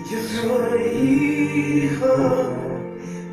Yo soy hijo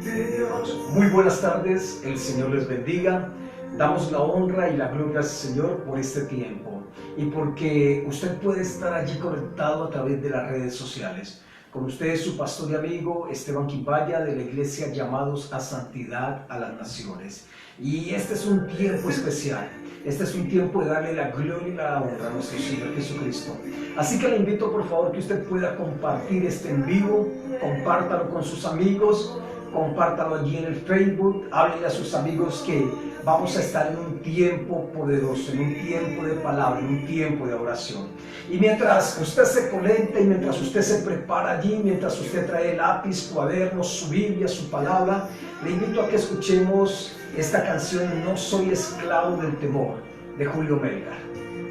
de Dios. Muy buenas tardes, el Señor les bendiga. Damos la honra y la gloria al Señor por este tiempo y porque usted puede estar allí conectado a través de las redes sociales. Con ustedes su pastor y amigo Esteban Quimbaya de la iglesia Llamados a Santidad a las Naciones. Y este es un tiempo especial. Este es un tiempo de darle la gloria y la honra a nuestro Señor Jesucristo. Así que le invito por favor que usted pueda compartir este en vivo, compártalo con sus amigos, compártalo allí en el Facebook, háblele a sus amigos que vamos a estar en un tiempo poderoso, en un tiempo de palabra, en un tiempo de oración. Y mientras usted se conecta y mientras usted se prepara allí, mientras usted trae lápiz, cuadernos, su Biblia, su palabra, le invito a que escuchemos esta canción No soy esclavo del temor, de Julio Melgar.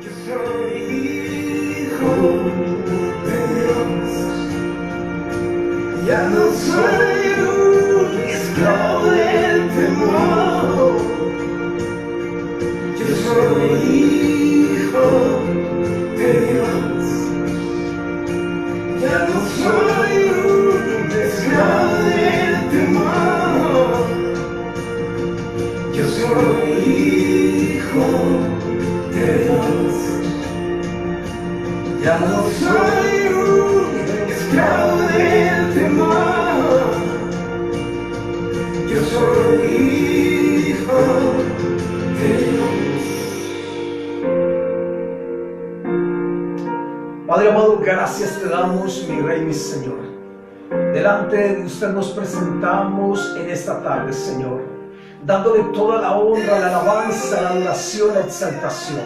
Yo soy hijo de Dios, ya no soy un esclavo del temor. Yo soy hijo de Dios, ya no soy un esclavo del temor. Yo soy hijo de Dios, ya no soy un esclavo del temor. Yo soy hijo de Dios. Padre amado, gracias te damos, mi Rey, mi Señor. Delante de usted nos presentamos en esta tarde, Señor, dándole toda la honra, la alabanza, la adoración, la exaltación,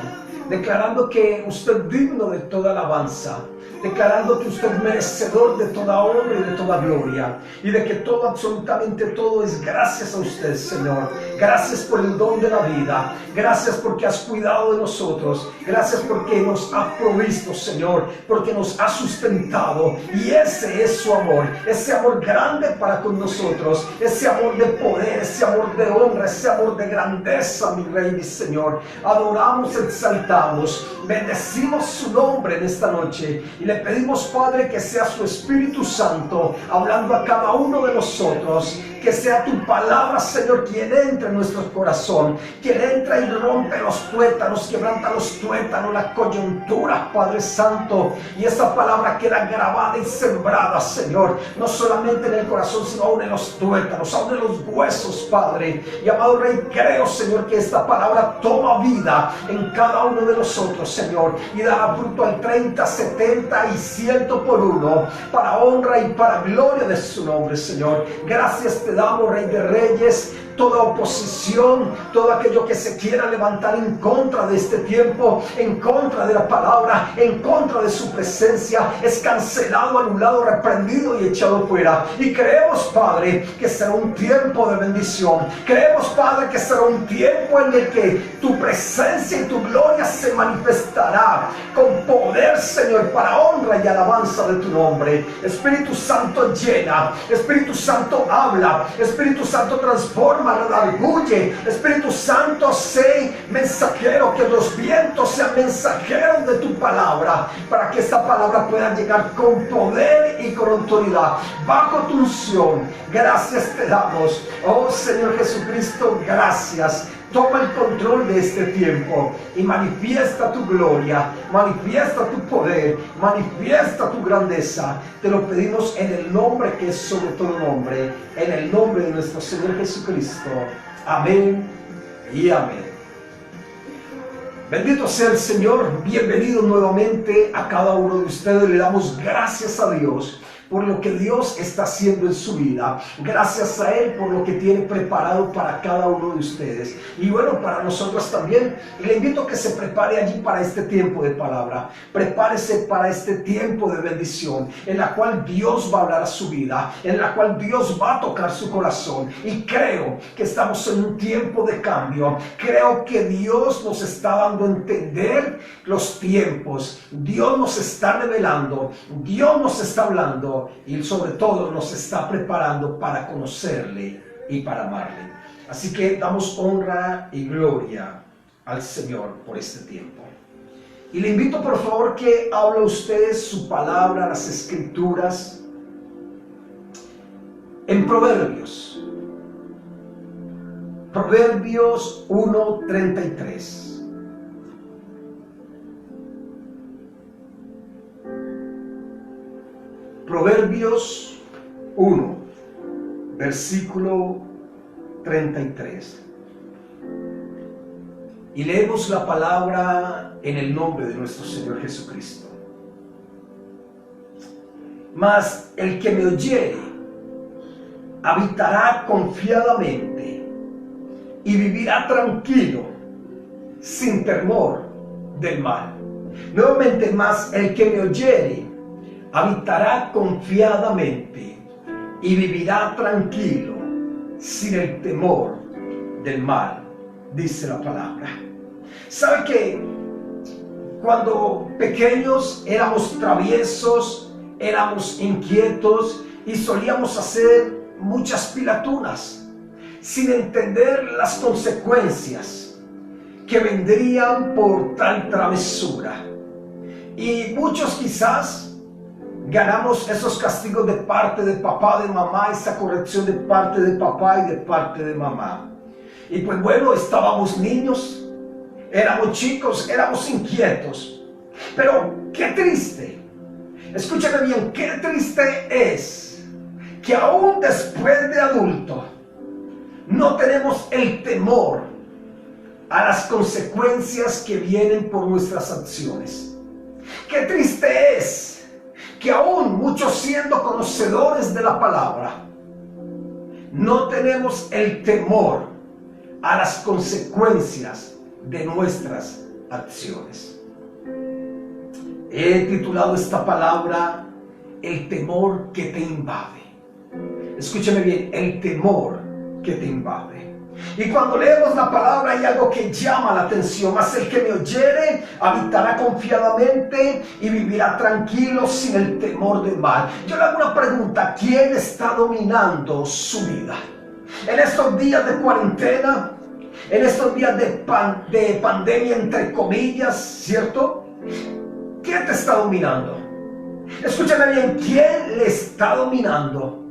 declarando que usted es digno de toda alabanza, declarando que usted es merecedor de toda honra y de toda gloria, y de que todo, absolutamente todo es gracias a usted, Señor. Gracias por el don de la vida, gracias porque has cuidado de nosotros, gracias porque nos has provisto, Señor, porque nos has sustentado, y ese es su amor, ese amor grande para con nosotros, ese amor de poder, ese amor de honra, ese amor de grandeza, mi Rey, mi Señor. Adoramos, exaltamos, bendecimos su nombre en esta noche, y le pedimos, Padre, que sea su Espíritu Santo hablando a cada uno de nosotros, que sea tu palabra, Señor, quien entre en nuestro corazón, quien entra y rompe los tuétanos, quebranta los tuétanos, la coyuntura, Padre Santo, y esa palabra queda grabada y sembrada, Señor, no solamente en el corazón, sino aún en los tuétanos, aún en los huesos, Padre. Y amado Rey, creo, Señor, que esta palabra toma vida en cada uno de nosotros, Señor, y dará fruto al 30, 70 y 100 por uno, para honra y para gloria de su nombre, Señor. Gracias te damos, Rey de Reyes. Toda oposición, todo aquello que se quiera levantar en contra de este tiempo, en contra de la palabra, en contra de su presencia, es cancelado, anulado, reprendido y echado fuera. Y creemos, Padre, que será un tiempo de bendición. Creemos, Padre, que será un tiempo en el que tu presencia y tu gloria se manifestará con poder, Señor, para honra y alabanza de tu nombre. Espíritu Santo, llena. Espíritu Santo, habla. Espíritu Santo, transforma, redarguye. Espíritu Santo, sé mensajero, que los vientos sean mensajeros de tu palabra, para que esta palabra pueda llegar con poder y con autoridad, bajo tu unción. Gracias te damos, oh Señor Jesucristo, gracias. Toma el control de este tiempo y manifiesta tu gloria, manifiesta tu poder, manifiesta tu grandeza. Te lo pedimos en el nombre que es sobre todo nombre, en el nombre de nuestro Señor Jesucristo. Amén y amén. Bendito sea el Señor. Bienvenido nuevamente a cada uno de ustedes. Le damos gracias a Dios por lo que Dios está haciendo en su vida. Gracias a Él por lo que tiene preparado para cada uno de ustedes. Y bueno, para nosotros también. Y le invito a que se prepare allí para este tiempo de palabra. Prepárese para este tiempo de bendición, en la cual Dios va a hablar a su vida, en la cual Dios va a tocar su corazón. Y creo que estamos en un tiempo de cambio. Creo que Dios nos está dando a entender los tiempos. Dios nos está revelando. Dios nos está hablando. Y sobre todo nos está preparando para conocerle y para amarle. Así que damos honra y gloria al Señor por este tiempo. Y le invito por favor que hable usted su palabra, las escrituras, en Proverbios 1:33. Proverbios 1, versículo 33. Y leemos la palabra en el nombre de nuestro Señor Jesucristo. Mas el que me oyere habitará confiadamente y vivirá tranquilo, sin temor del mal. Nuevamente, mas el que me oyere habitará confiadamente y vivirá tranquilo, sin el temor del mal, dice la palabra. ¿Sabe que cuando pequeños éramos traviesos, éramos inquietos y solíamos hacer muchas pilatunas sin entender las consecuencias que vendrían por tal travesura? Y muchos quizás ganamos esos castigos de parte de papá, de mamá, esa corrección de parte de papá y de parte de mamá. Y pues bueno, estábamos niños, éramos chicos, éramos inquietos. Pero qué triste, escúchame bien, qué triste es que aún después de adulto no tenemos el temor a las consecuencias que vienen por nuestras acciones. Qué triste es que aún muchos siendo conocedores de la palabra, no tenemos el temor a las consecuencias de nuestras acciones. He titulado esta palabra el temor que te invade. Escúchame bien, el temor que te invade. Y cuando leemos la palabra hay algo que llama la atención. Mas el que me oyere habitará confiadamente y vivirá tranquilo, sin el temor del mal. Yo le hago una pregunta: ¿quién está dominando su vida? En estos días de cuarentena, en estos días de pandemia, entre comillas, ¿cierto? ¿Quién te está dominando? Escúchame bien, ¿quién le está dominando?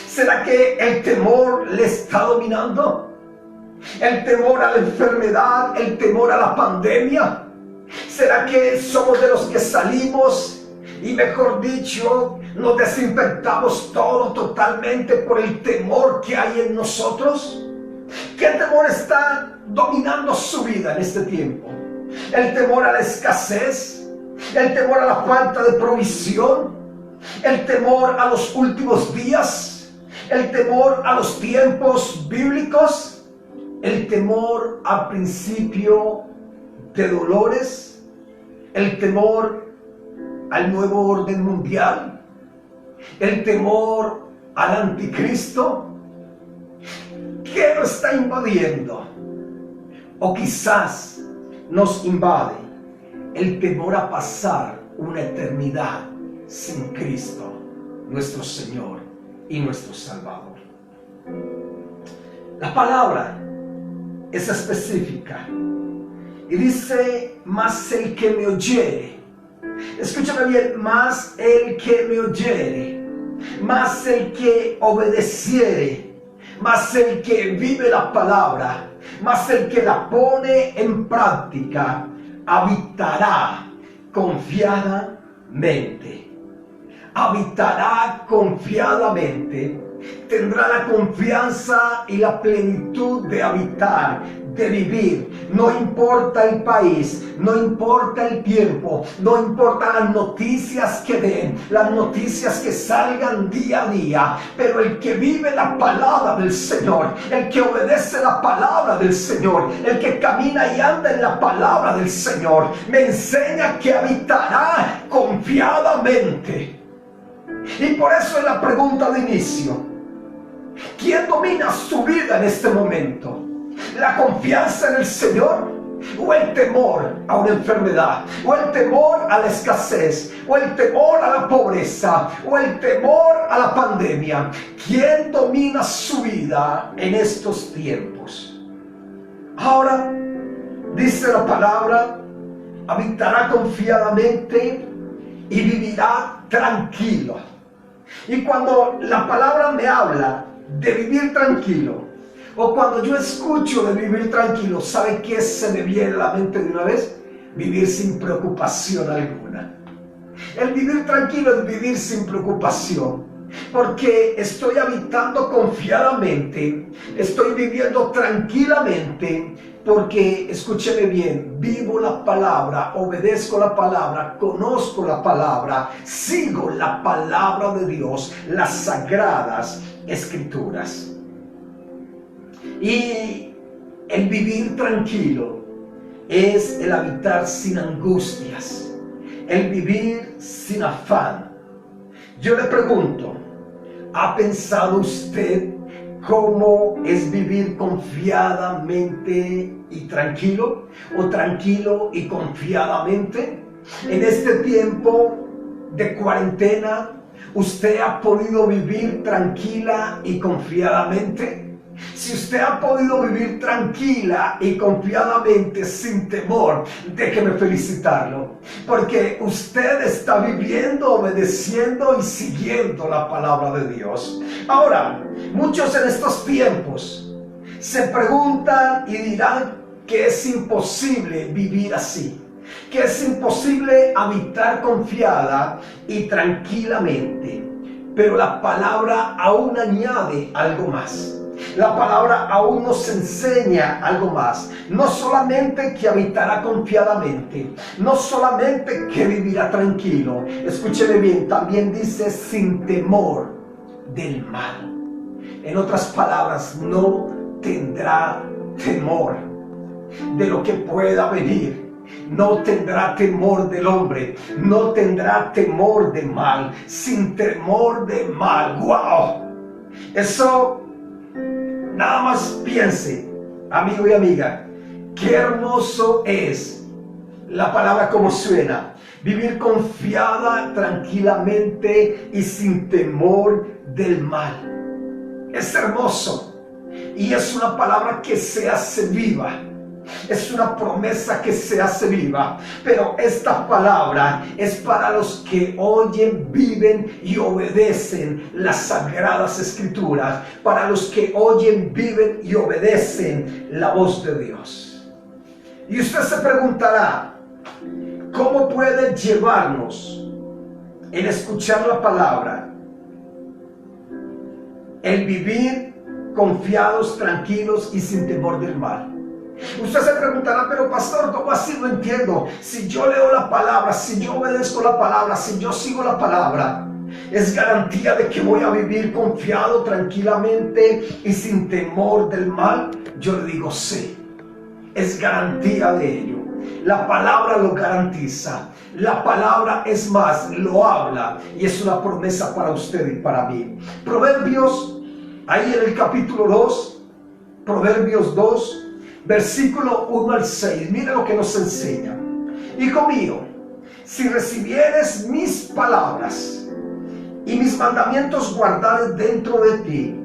¿Será que el temor le está dominando? ¿El temor a la enfermedad? ¿El temor a la pandemia? ¿Será que somos de los que salimos y, mejor dicho, nos desinfectamos todo totalmente por el temor que hay en nosotros? ¿Qué temor está dominando su vida en este tiempo? ¿El temor a la escasez? ¿El temor a la falta de provisión? ¿El temor a los últimos días? ¿El temor a los tiempos bíblicos? ¿El temor al principio de dolores? ¿El temor al nuevo orden mundial? ¿El temor al anticristo? ¿Qué nos está invadiendo? O quizás nos invade el temor a pasar una eternidad sin Cristo, nuestro Señor y nuestro Salvador. La palabra es específica y dice: mas el que me oyere. Escúchame bien, mas el que me oyere, mas el que obedeciere, mas el que vive la palabra, mas el que la pone en práctica, habitará confiadamente. Habitará confiadamente. Tendrá la confianza y la plenitud de habitar, de vivir. No importa el país, no importa el tiempo, no importa las noticias que den, las noticias que salgan día a día, pero el que vive la palabra del Señor, el que obedece la palabra del Señor, el que camina y anda en la palabra del Señor, me enseña que habitará confiadamente. Y por eso es la pregunta de inicio: ¿quién domina su vida en este momento? ¿La confianza en el Señor? ¿O el temor a una enfermedad? ¿O el temor a la escasez? ¿O el temor a la pobreza? ¿O el temor a la pandemia? ¿Quién domina su vida en estos tiempos? Ahora, dice la palabra, habitará confiadamente y vivirá tranquilo. Y cuando la palabra me habla de vivir tranquilo, o cuando yo escucho de vivir tranquilo, ¿sabe qué se me viene a la mente de una vez? Vivir sin preocupación alguna. El vivir tranquilo es vivir sin preocupación, porque estoy habitando confiadamente, estoy viviendo tranquilamente, porque, escúcheme bien, vivo la palabra, obedezco la palabra, conozco la palabra, sigo la palabra de Dios, las sagradas escrituras. Y el vivir tranquilo es el habitar sin angustias, el vivir sin afán. Yo le pregunto, ¿ha pensado usted cómo es vivir confiadamente y tranquilo? ¿O tranquilo y confiadamente? En este tiempo de cuarentena, ¿usted ha podido vivir tranquila y confiadamente? Si usted ha podido vivir tranquila y confiadamente sin temor, déjeme felicitarlo, porque usted está viviendo, obedeciendo y siguiendo la palabra de Dios. Ahora, muchos en estos tiempos se preguntan y dirán que es imposible vivir así, que es imposible habitar confiada y tranquilamente, pero la palabra aún añade algo más. La palabra aún nos enseña algo más. No solamente que habitará confiadamente, no solamente que vivirá tranquilo. Escúcheme bien, también dice sin temor del mal. En otras palabras, no tendrá temor de lo que pueda venir. No tendrá temor del hombre, no tendrá temor de mal, sin temor de mal. ¡Wow! Eso, nada más piense, amigo y amiga, qué hermoso es la palabra como suena. Vivir confiada, tranquilamente y sin temor del mal. Es hermoso y es una palabra que se hace viva. Es una promesa que se hace viva, pero esta palabra es para los que oyen, viven y obedecen las sagradas escrituras, para los que oyen, viven y obedecen la voz de Dios. Y usted se preguntará, ¿cómo puede llevarnos el escuchar la palabra, el vivir confiados, tranquilos y sin temor del mal? Usted se preguntará, pero pastor, ¿cómo así? No entiendo. Si yo leo la palabra, si yo obedezco la palabra, si yo sigo la palabra, ¿es garantía de que voy a vivir confiado, tranquilamente y sin temor del mal? Yo le digo sí, es garantía de ello. La palabra lo garantiza. La palabra, es más, lo habla y es una promesa para usted y para mí. Proverbios, ahí en el capítulo 2, Proverbios 2, versículo 1 al 6, mire lo que nos enseña. Hijo mío, si recibieres mis palabras y mis mandamientos guardares dentro de ti,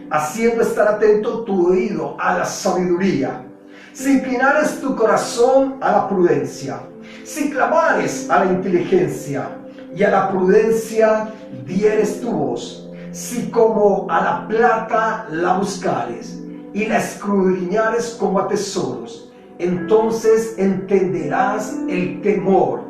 haciendo estar atento tu oído a la sabiduría, si inclinares tu corazón a la prudencia, si clamares a la inteligencia y a la prudencia dieres tu voz, si como a la plata la buscares y la escudriñares como a tesoros, entonces entenderás el temor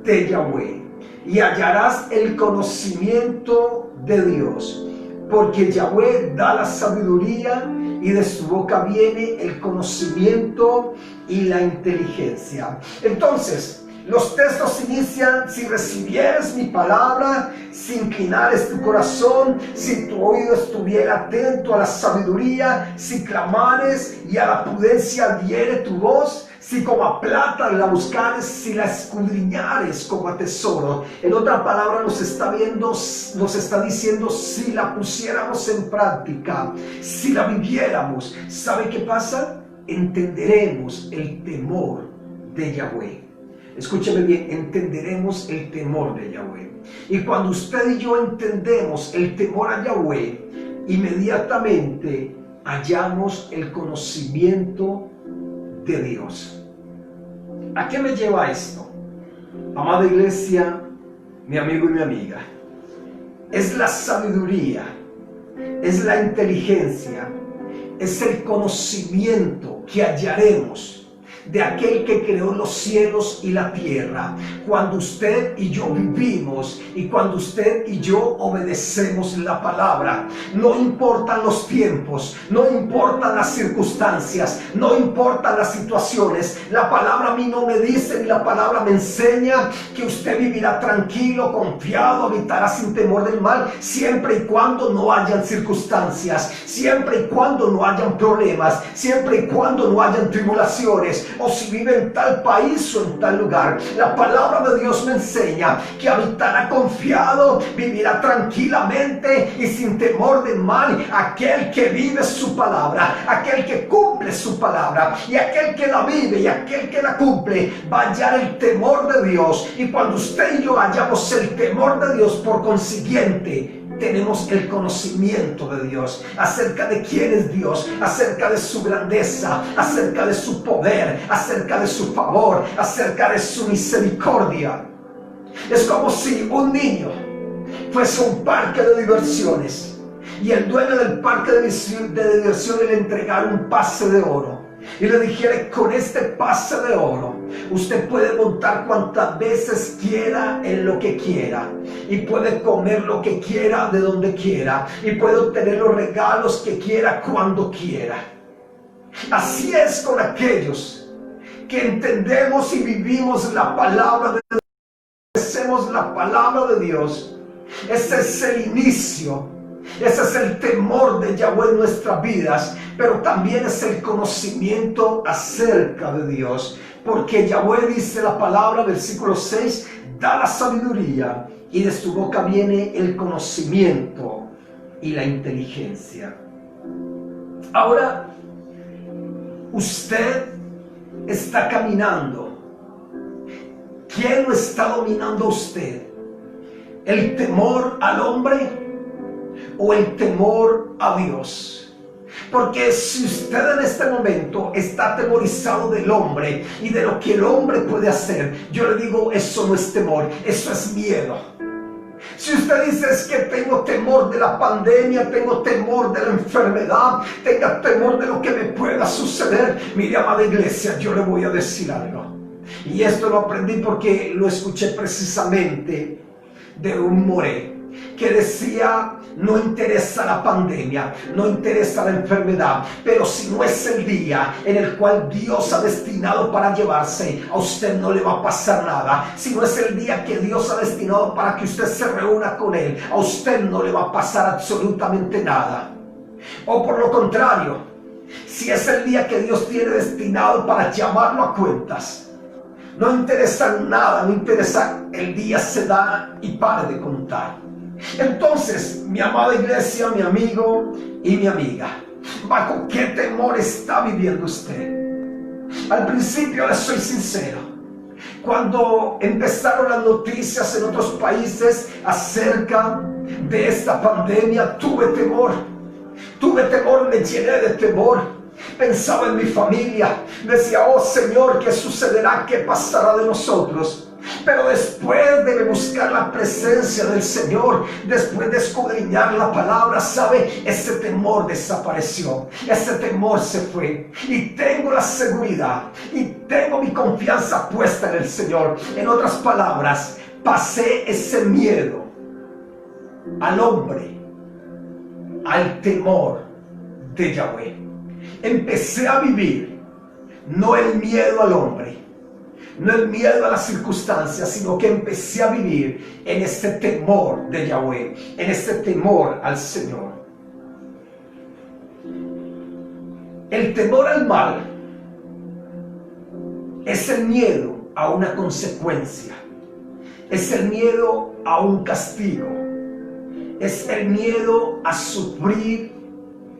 de Yahweh y hallarás el conocimiento de Dios, porque Yahweh da la sabiduría y de su boca viene el conocimiento y la inteligencia. Entonces, los textos inician: si recibieres mi palabra, si inclinares tu corazón, si tu oído estuviera atento a la sabiduría, si clamares y a la prudencia diere tu voz, si como a plata la buscares, si la escudriñares como a tesoro. En otra palabra nos está diciendo, si la pusiéramos en práctica, si la viviéramos, ¿sabe qué pasa? Entenderemos el temor de Yahweh. Escúcheme bien, entenderemos el temor de Yahweh. Y cuando usted y yo entendemos el temor a Yahweh, inmediatamente hallamos el conocimiento de Dios. ¿A qué me lleva esto? Amada iglesia, mi amigo y mi amiga, es la sabiduría, es la inteligencia, es el conocimiento que hallaremos de aquel que creó los cielos y la tierra, cuando usted y yo vivimos y cuando usted y yo obedecemos la palabra. No importan los tiempos, no importan las circunstancias, no importan las situaciones. La palabra a mí no me dice, ni la palabra me enseña que usted vivirá tranquilo, confiado, habitará sin temor del mal, siempre y cuando no hayan circunstancias, siempre y cuando no hayan problemas, siempre y cuando no hayan tribulaciones, o si vive en tal país o en tal lugar. La palabra de Dios me enseña que habitará confiado, vivirá tranquilamente y sin temor de mal aquel que vive su palabra, aquel que cumple su palabra, y aquel que la vive y aquel que la cumple va a hallar el temor de Dios. Y cuando usted y yo hallamos el temor de Dios, por consiguiente tenemos el conocimiento de Dios, acerca de quién es Dios, acerca de su grandeza, acerca de su poder, acerca de su favor, acerca de su misericordia. Es como si un niño fuese a un parque de diversiones y el dueño del parque de diversiones le entregara un pase de oro y le dijera: con este pase de oro usted puede montar cuantas veces quiera en lo que quiera, y puede comer lo que quiera de donde quiera, y puede obtener los regalos que quiera cuando quiera. Así es con aquellos que entendemos y vivimos la palabra de Dios, conocemos la palabra de Dios. Ese es el inicio, ese es el temor de Yahweh en nuestras vidas, pero también es el conocimiento acerca de Dios, porque Yahweh dice la palabra, versículo 6, da la sabiduría y de su boca viene el conocimiento y la inteligencia. Ahora, usted está caminando. ¿Quién lo está dominando a usted? ¿El temor al hombre o el temor a Dios? Porque si usted en este momento está atemorizado del hombre y de lo que el hombre puede hacer, yo le digo, eso no es temor, eso es miedo. Si usted dice: es que tengo temor de la pandemia, tengo temor de la enfermedad, tengo temor de lo que me pueda suceder, mire, amada iglesia, yo le voy a decir algo. Y esto lo aprendí porque lo escuché precisamente de un moré que decía: no interesa la pandemia, no interesa la enfermedad, pero si no es el día en el cual Dios ha destinado para llevarse, a usted no le va a pasar nada. Si no es el día que Dios ha destinado para que usted se reúna con Él, a usted no le va a pasar absolutamente nada. O por lo contrario, si es el día que Dios tiene destinado para llamarlo a cuentas, no interesa nada, no interesa, el día se da y pare de contar. Entonces, mi amada iglesia, mi amigo y mi amiga, ¿bajo qué temor está viviendo usted? Al principio, les soy sincero, cuando empezaron las noticias en otros países acerca de esta pandemia, tuve temor, me llené de temor. Pensaba en mi familia, decía: oh Señor, ¿qué sucederá? ¿Qué pasará de nosotros? Pero después de buscar la presencia del Señor, después de escudriñar la palabra, ¿sabe? Ese temor desapareció, ese temor se fue, y tengo la seguridad y tengo mi confianza puesta en el Señor. En otras palabras, pasé ese miedo al hombre, al temor de Yahweh. Empecé a vivir no el miedo al hombre, no el miedo a las circunstancias, sino que empecé a vivir en este temor de Yahweh, en este temor al Señor. El temor al mal es el miedo a una consecuencia, es el miedo a un castigo, es el miedo a sufrir,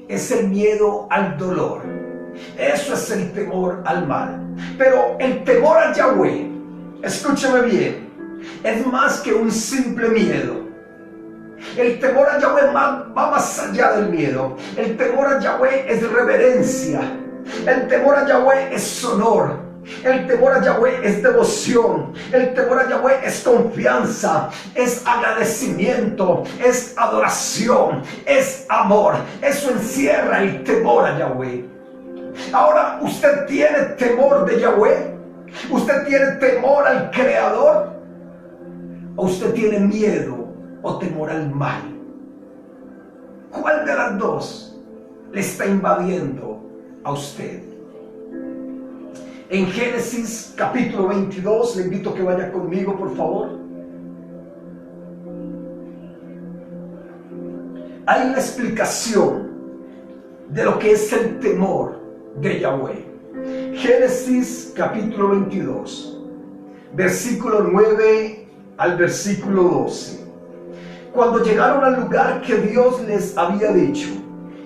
es el miedo al dolor. Eso es el temor al mal. Pero el temor a Yahweh, escúchame bien, es más que un simple miedo. El temor a Yahweh va más allá del miedo. El temor a Yahweh es reverencia. El temor a Yahweh es honor. El temor a Yahweh es devoción. El temor a Yahweh es confianza, es agradecimiento, es adoración, es amor. Eso encierra el temor a Yahweh. Ahora, ¿usted tiene temor de Yahweh? ¿Usted tiene temor al Creador? ¿O usted tiene miedo o temor al mal? ¿Cuál de las dos le está invadiendo a usted? En Génesis capítulo 22, le invito a que vaya conmigo, por favor. Hay una explicación de lo que es el temor de Yahweh. Génesis capítulo 22, versículo 9 al versículo 12. Cuando llegaron al lugar que Dios les había dicho,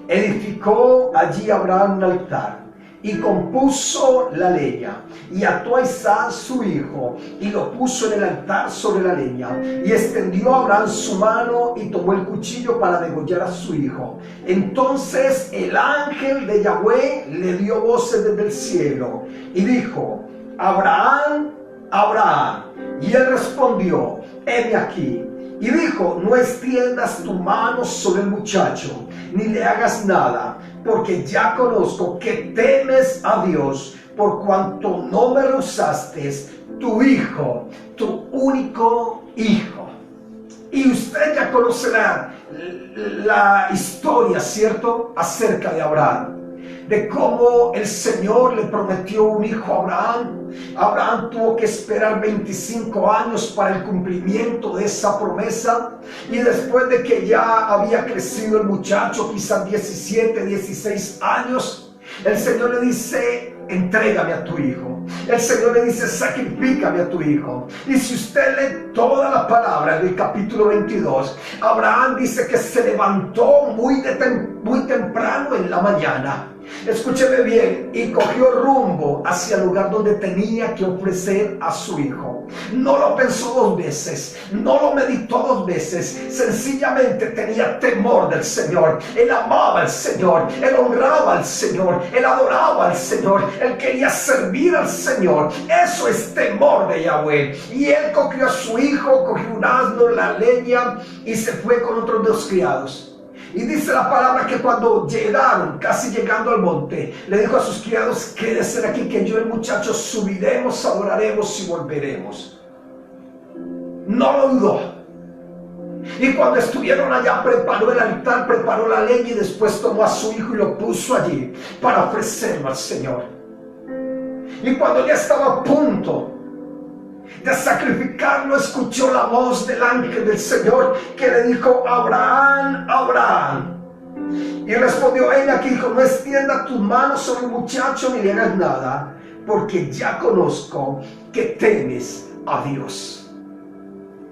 edificó allí Abraham un altar y compuso la leña, y ató a Isaac su hijo, y lo puso en el altar sobre la leña, y extendió a Abraham su mano, y tomó el cuchillo para degollar a su hijo. Entonces el ángel de Yahweh le dio voces desde el cielo, y dijo: Abraham, Abraham. Y él respondió: heme aquí. Y dijo: no extiendas tu mano sobre el muchacho, ni le hagas nada, porque ya conozco que temes a Dios, por cuanto no me rehusaste tu hijo, tu único hijo. Y usted ya conoce la historia, ¿cierto?, acerca de Abraham, de cómo el Señor le prometió un hijo a Abraham. Abraham tuvo que esperar 25 años para el cumplimiento de esa promesa, y después de que ya había crecido el muchacho, quizás 17, 16 años, el Señor le dice: entrégame a tu hijo. El Señor le dice: sacrifícame a tu hijo. Y si usted lee toda la palabra del capítulo 22, Abraham dice que se levantó muy temprano en la mañana. Escúcheme bien, y cogió rumbo hacia el lugar donde tenía que ofrecer a su hijo. No lo pensó dos veces, no lo meditó dos veces, sencillamente tenía temor del Señor. Él amaba al Señor, él honraba al Señor, él adoraba al Señor, él quería servir al Señor. Eso es temor de Yahweh. Y él cogió a su hijo, cogió un asno, la leña, y se fue con otros dos criados. Y dice la palabra que cuando llegaron, casi llegando al monte, le dijo a sus criados: quédense aquí, que yo y el muchacho subiremos, adoraremos y volveremos. No lo dudó. Y cuando estuvieron allá, preparó el altar, preparó la leña, y después tomó a su hijo y lo puso allí para ofrecerlo al Señor. Y cuando ya estaba a punto de sacrificarlo, escuchó la voz del ángel del Señor que le dijo: Abraham, Abraham. Y respondió: ven aquí, hijo, no extienda tus manos sobre el muchacho ni le hagas nada, porque ya conozco que temes a Dios.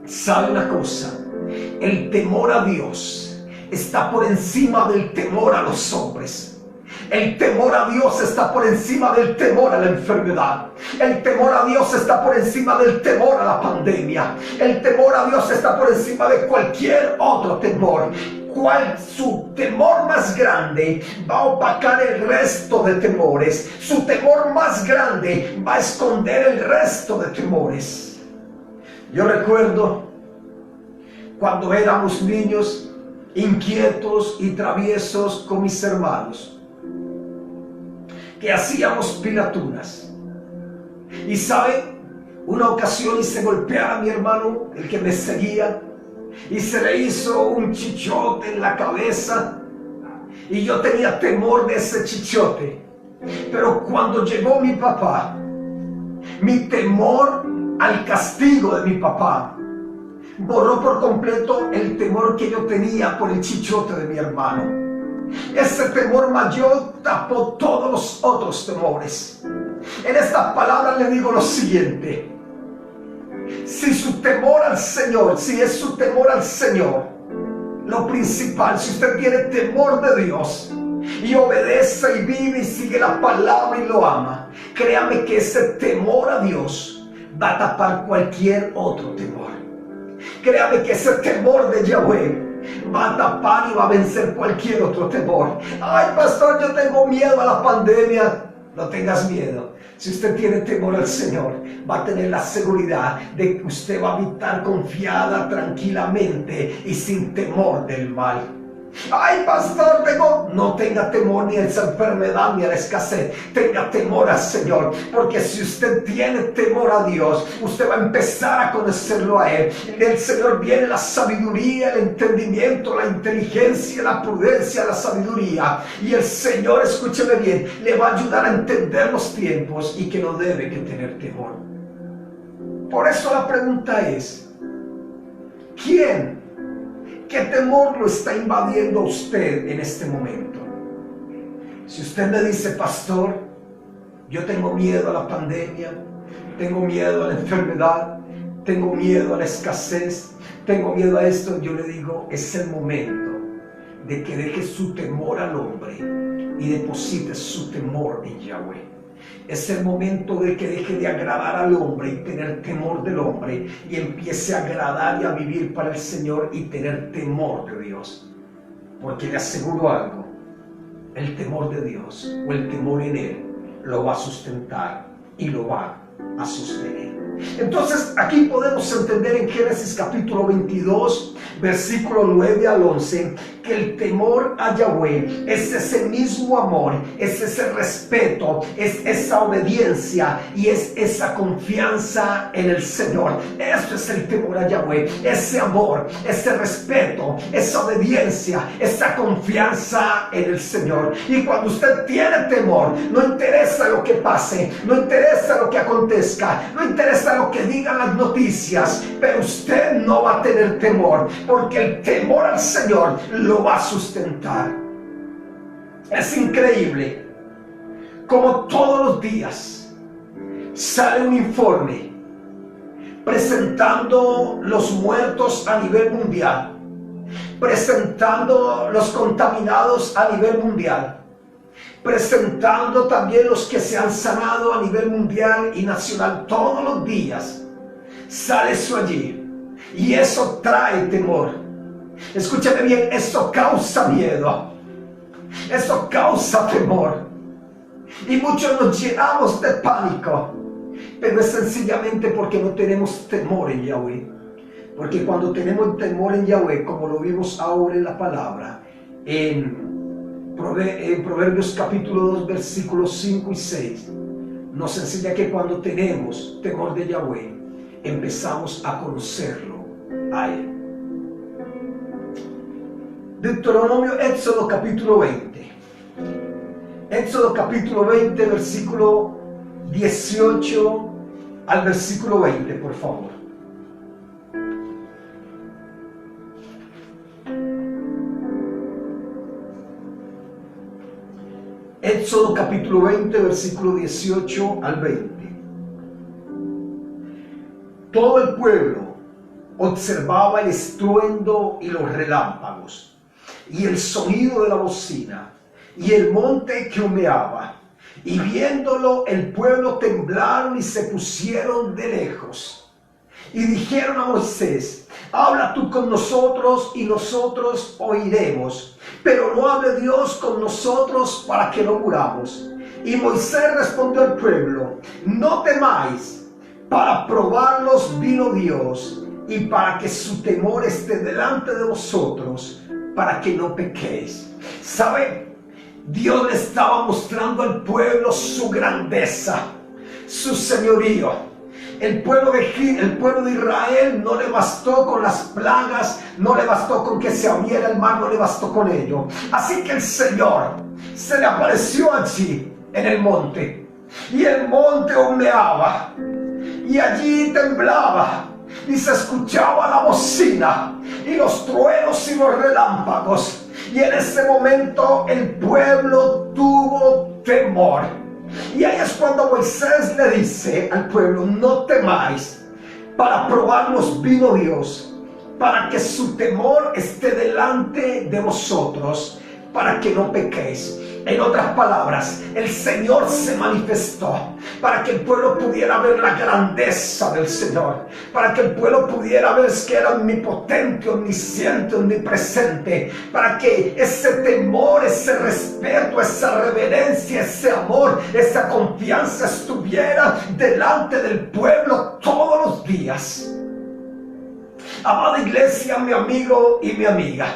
¿Sabe una cosa? El temor a Dios está por encima del temor a los hombres. El temor a Dios está por encima del temor a la enfermedad. El temor a Dios está por encima del temor a la pandemia. El temor a Dios está por encima de cualquier otro temor. Su temor más grande va a opacar el resto de temores. Su temor más grande va a esconder el resto de temores. Yo recuerdo cuando éramos niños, inquietos y traviesos con mis hermanos, que hacíamos pilaturas. Y sabe, una ocasión hice golpear a mi hermano, el que me seguía, y se le hizo un chichote en la cabeza, y yo tenía temor de ese chichote. Pero cuando llegó mi papá, mi temor al castigo de mi papá borró por completo el temor que yo tenía por el chichote de mi hermano. Ese temor mayor tapó todos los otros temores. En esta palabra le digo lo siguiente: si su temor al Señor, si es su temor al Señor lo principal, si usted tiene temor de Dios y obedece y vive y sigue la palabra y lo ama, créame que ese temor a Dios va a tapar cualquier otro temor. Créame que ese temor de Yahweh va a tapar y va a vencer cualquier otro temor. Ay, pastor, yo tengo miedo a la pandemia. No tengas miedo. Si usted tiene temor al Señor, va a tener la seguridad de que usted va a habitar confiada, tranquilamente y sin temor del mal. Ay, pastor, no tenga temor ni a esa enfermedad ni a la escasez. Tenga temor al Señor, porque si usted tiene temor a Dios, usted va a empezar a conocerlo a Él. Del Señor viene la sabiduría, el entendimiento, la inteligencia, la prudencia, la sabiduría. Y el Señor, escúcheme bien, le va a ayudar a entender los tiempos y que no debe que tener temor. Por eso la pregunta es, ¿quién? ¿Qué temor lo está invadiendo a usted en este momento? Si usted me dice, pastor, yo tengo miedo a la pandemia, tengo miedo a la enfermedad, tengo miedo a la escasez, tengo miedo a esto, yo le digo, es el momento de que deje su temor al hombre y deposite su temor en Yahweh. Es el momento de que deje de agradar al hombre y tener temor del hombre y empiece a agradar y a vivir para el Señor y tener temor de Dios. Porque le aseguro algo, el temor de Dios o el temor en Él lo va a sustentar y lo va a sostener. Entonces aquí podemos entender en Génesis capítulo 22, versículo 9 al 11, que el temor a Yahweh es ese mismo amor, es ese respeto, es esa obediencia y es esa confianza en el Señor. Eso es el temor a Yahweh, ese amor, ese respeto, esa obediencia, esa confianza en el Señor. Y cuando usted tiene temor, no interesa lo que pase, no interesa lo que acontezca, no interesa lo que digan las noticias, pero usted no va a tener temor, porque el temor al Señor lo va a sustentar. Es increíble como todos los días sale un informe presentando los muertos a nivel mundial, presentando los contaminados a nivel mundial, presentando también los que se han sanado a nivel mundial y nacional. Todos los días sale eso allí y eso trae temor. Escúchame bien, eso causa miedo, eso causa temor y muchos nos llenamos de pánico, pero es sencillamente porque no tenemos temor en Yahweh. Porque cuando tenemos temor en Yahweh, como lo vimos ahora en la palabra, en Proverbios capítulo 2 versículos 5 y 6, nos enseña que cuando tenemos temor de Yahweh, empezamos a conocerlo a Él. Deuteronomio, Éxodo capítulo 20. Éxodo capítulo 20, versículo 18 al versículo 20, por favor. Éxodo capítulo 20, versículo 18 al 20. Todo el pueblo observaba el estruendo y los relámpagos, y el sonido de la bocina, y el monte que humeaba. Y viéndolo, el pueblo temblaron y se pusieron de lejos. Y dijeron a Moisés: habla tú con nosotros y nosotros oiremos, pero no hable Dios con nosotros para que no muramos. Y Moisés respondió al pueblo: no temáis, para probarlos vino Dios, y para que su temor esté delante de vosotros, para que no pequéis. ¿Sabe? Dios le estaba mostrando al pueblo su grandeza, su señorío. El pueblo de Israel no le bastó con las plagas, no le bastó con que se abriera el mar, no le bastó con ello. Así que el Señor se le apareció allí en el monte, y el monte humeaba, y allí temblaba, y se escuchaba la bocina, y los truenos y los relámpagos. Y en ese momento el pueblo tuvo temor. Y ahí es cuando Moisés le dice al pueblo: no temáis, para probarnos vino Dios, para que su temor esté delante de vosotros, para que no pequéis. En otras palabras, el Señor se manifestó para que el pueblo pudiera ver la grandeza del Señor, para que el pueblo pudiera ver que era omnipotente, omnisciente, omnipresente, para que ese temor, ese respeto, esa reverencia, ese amor, esa confianza estuviera delante del pueblo todos los días. Amada iglesia, mi amigo y mi amiga,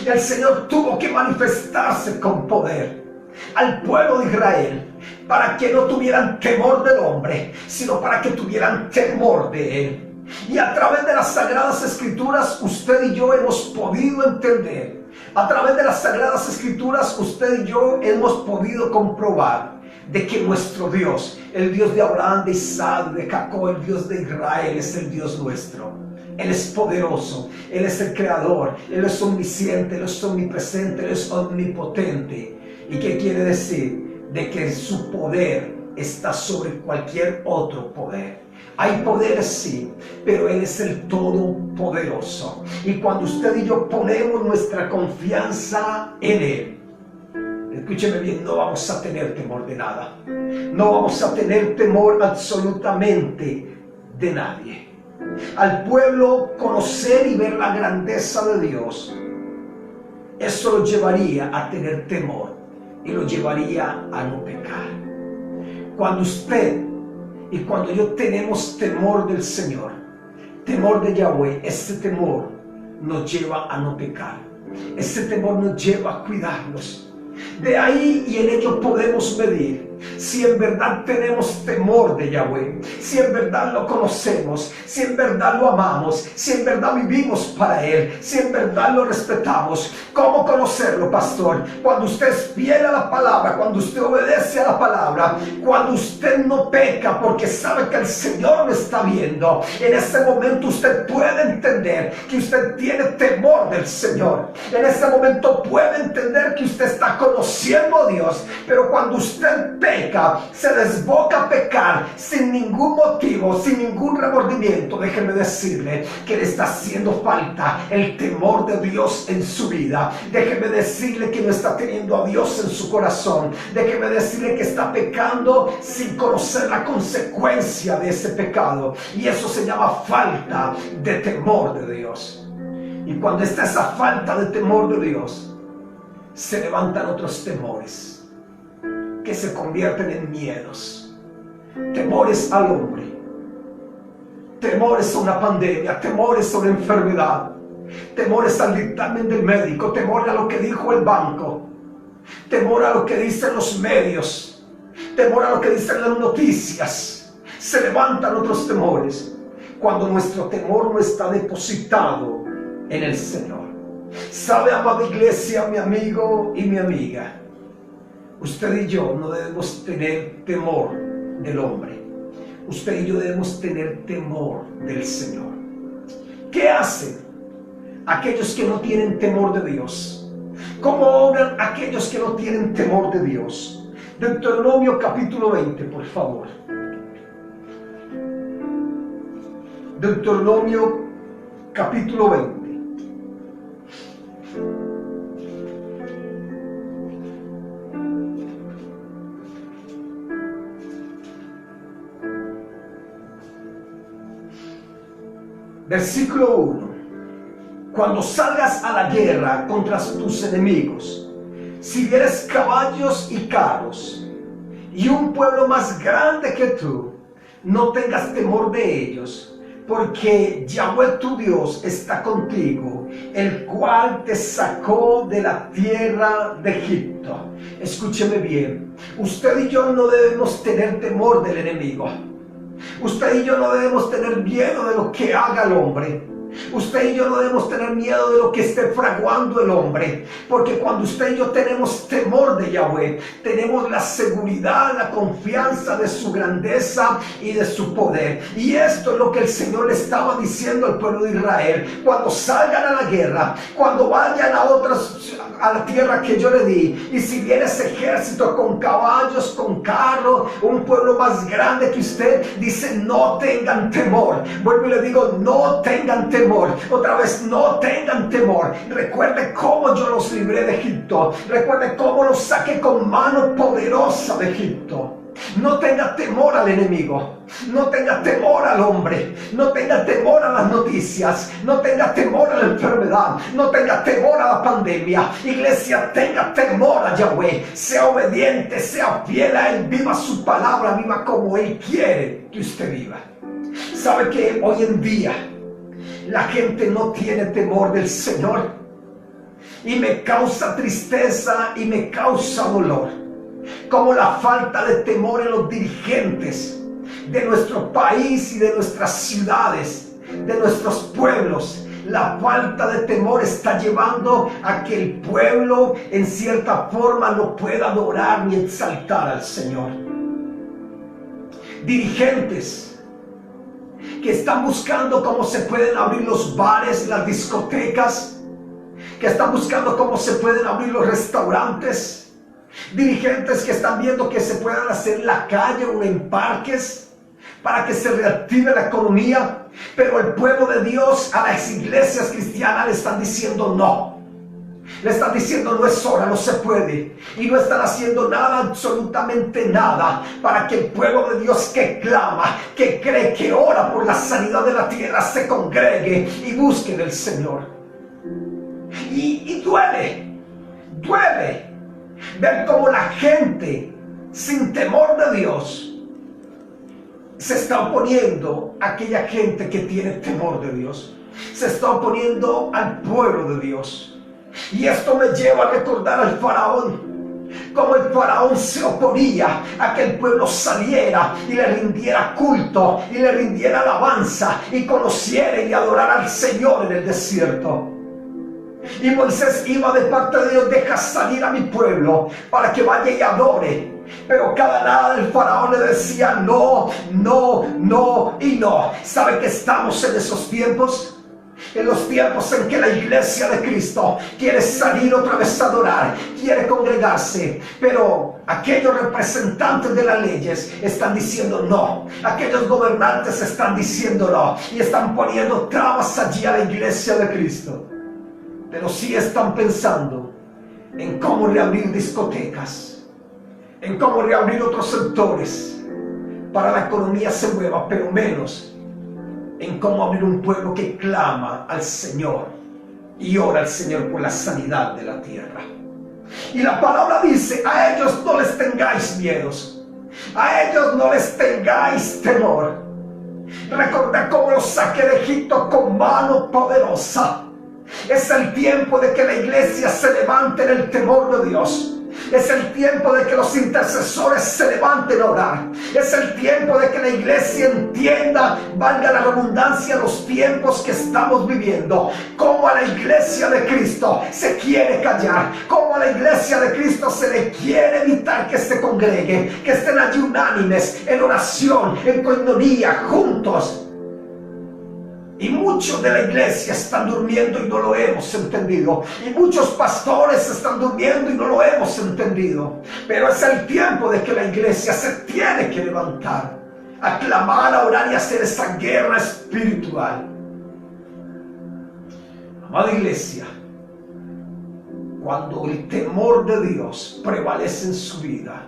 el Señor tuvo que manifestarse con poder al pueblo de Israel para que no tuvieran temor del hombre, sino para que tuvieran temor de Él. Y a través de las Sagradas Escrituras, usted y yo hemos podido entender, a través de las Sagradas Escrituras, usted y yo hemos podido comprobar de que nuestro Dios, el Dios de Abraham, de Isaac, de Jacob, el Dios de Israel, es el Dios nuestro. Él es poderoso, Él es el creador, Él es omnisciente, Él es omnipresente, Él es omnipotente. ¿Y qué quiere decir? De que su poder está sobre cualquier otro poder. Hay poderes, sí, pero Él es el todopoderoso. Y cuando usted y yo ponemos nuestra confianza en Él, escúcheme bien, no vamos a tener temor de nada. No vamos a tener temor absolutamente de nadie. Al pueblo conocer y ver la grandeza de Dios, eso lo llevaría a tener temor y lo llevaría a no pecar. Cuando usted y cuando yo tenemos temor del Señor, temor de Yahweh, ese temor nos lleva a no pecar. Ese temor nos lleva a cuidarnos. De ahí y en ello podemos medir si en verdad tenemos temor de Yahweh, si en verdad lo conocemos, si en verdad lo amamos, si en verdad vivimos para Él, si en verdad lo respetamos. ¿Cómo conocerlo, pastor? Cuando usted es fiel a la palabra, cuando usted obedece a la palabra, cuando usted no peca porque sabe que el Señor lo está viendo. En ese momento usted puede entender que usted tiene temor del Señor. En ese momento puede entender que usted está conociendo a Dios. Pero cuando usted peca, se desboca a pecar sin ningún motivo, sin ningún remordimiento, déjeme decirle que le está haciendo falta el temor de Dios en su vida. Déjeme decirle que no está teniendo a Dios en su corazón. Déjeme decirle que está pecando sin conocer la consecuencia de ese pecado. Y eso se llama falta de temor de Dios. Y cuando está esa falta de temor de Dios, se levantan otros temores que se convierten en miedos. Temores al hombre, temores a una pandemia, temores a una enfermedad, temores al dictamen del médico, temor a lo que dijo el banco, temor a lo que dicen los medios, temor a lo que dicen las noticias. Se levantan otros temores cuando nuestro temor no está depositado en el Señor. ¿Sabe, amada iglesia, mi amigo y mi amiga? Usted y yo no debemos tener temor del hombre. Usted y yo debemos tener temor del Señor. ¿Qué hacen aquellos que no tienen temor de Dios? ¿Cómo obran aquellos que no tienen temor de Dios? Deuteronomio capítulo 20, por favor. Deuteronomio capítulo 20. Versículo 1. Cuando salgas a la guerra contra tus enemigos, si vieres caballos y carros y un pueblo más grande que tú, no tengas temor de ellos, porque Yahweh tu Dios está contigo, el cual te sacó de la tierra de Egipto. Escúcheme bien, usted y yo no debemos tener temor del enemigo. Usted y yo no debemos tener miedo de lo que haga el hombre. Usted y yo no debemos tener miedo de lo que esté fraguando el hombre, porque cuando usted y yo tenemos temor de Yahweh, tenemos la seguridad, la confianza de su grandeza y de su poder. Y esto es lo que el Señor le estaba diciendo al pueblo de Israel: cuando salgan a la guerra, cuando vayan a la tierra que yo le di, y si viene ese ejército con caballos, con carros, un pueblo más grande que usted, dice: no tengan temor. Vuelvo y le digo: no tengan temor. temor. Otra vez, no tengan temor. Recuerde cómo yo los libré de Egipto. Recuerde cómo los saqué con mano poderosa de Egipto. No tenga temor al enemigo, no tenga temor al hombre, no tenga temor a las noticias, no tenga temor a la enfermedad, no tenga temor a la pandemia. Iglesia, tenga temor a Yahweh, sea obediente, sea fiel a Él, viva su palabra, viva como Él quiere que usted viva. ¿Sabe que hoy en día la gente no tiene temor del Señor? Y me causa tristeza y me causa dolor. Como la falta de temor en los dirigentes de nuestro país y de nuestras ciudades, de nuestros pueblos. La falta de temor está llevando a que el pueblo en cierta forma no pueda adorar ni exaltar al Señor. Dirigentes que están buscando cómo se pueden abrir los bares, las discotecas, que están buscando cómo se pueden abrir los restaurantes. Dirigentes que están viendo que se puedan hacer la calle o en parques para que se reactive la economía, pero el pueblo de Dios, a las iglesias cristianas le están diciendo no. Le están diciendo no es hora, no se puede. Y no están haciendo nada, absolutamente nada, para que el pueblo de Dios que clama, que cree, que ora por la sanidad de la tierra, se congregue y busque del Señor. Y duele ver cómo la gente sin temor de Dios se está oponiendo a aquella gente que tiene temor de Dios. Se está oponiendo al pueblo de Dios. Y esto me lleva a recordar al faraón. Como el faraón se oponía a que el pueblo saliera y le rindiera culto y le rindiera alabanza y conociera y adorara al Señor en el desierto. Y Moisés iba de parte de Dios: deja salir a mi pueblo para que vaya y adore. Pero cada nada del faraón le decía no, no, no y no. ¿Sabe que estamos en esos tiempos? En los tiempos en que la iglesia de Cristo quiere salir otra vez a adorar, quiere congregarse, pero aquellos representantes de las leyes están diciendo no, aquellos gobernantes están diciendo no, y están poniendo trabas allí a la iglesia de Cristo. Pero sí están pensando en cómo reabrir discotecas, en cómo reabrir otros sectores para la economía se mueva, pero menos en cómo abrir un pueblo que clama al Señor y ora al Señor por la sanidad de la tierra. Y la palabra dice: a ellos no les tengáis miedos, a ellos no les tengáis temor. Recordad cómo los saqué de Egipto con mano poderosa. Es el tiempo de que la iglesia se levante en el temor de Dios. Es el tiempo de que los intercesores se levanten a orar. Es el tiempo de que la iglesia entienda, valga la redundancia, los tiempos que estamos viviendo. Como a la iglesia de Cristo se quiere callar, como a la iglesia de Cristo se le quiere evitar que se congregue, que estén allí unánimes, en oración, en coinonía, juntos. Y muchos de la iglesia están durmiendo y no lo hemos entendido. Y muchos pastores están durmiendo y no lo hemos entendido. Pero es el tiempo de que la iglesia se tiene que levantar, a clamar, a orar y hacer esa guerra espiritual. Amada iglesia, cuando el temor de Dios prevalece en su vida,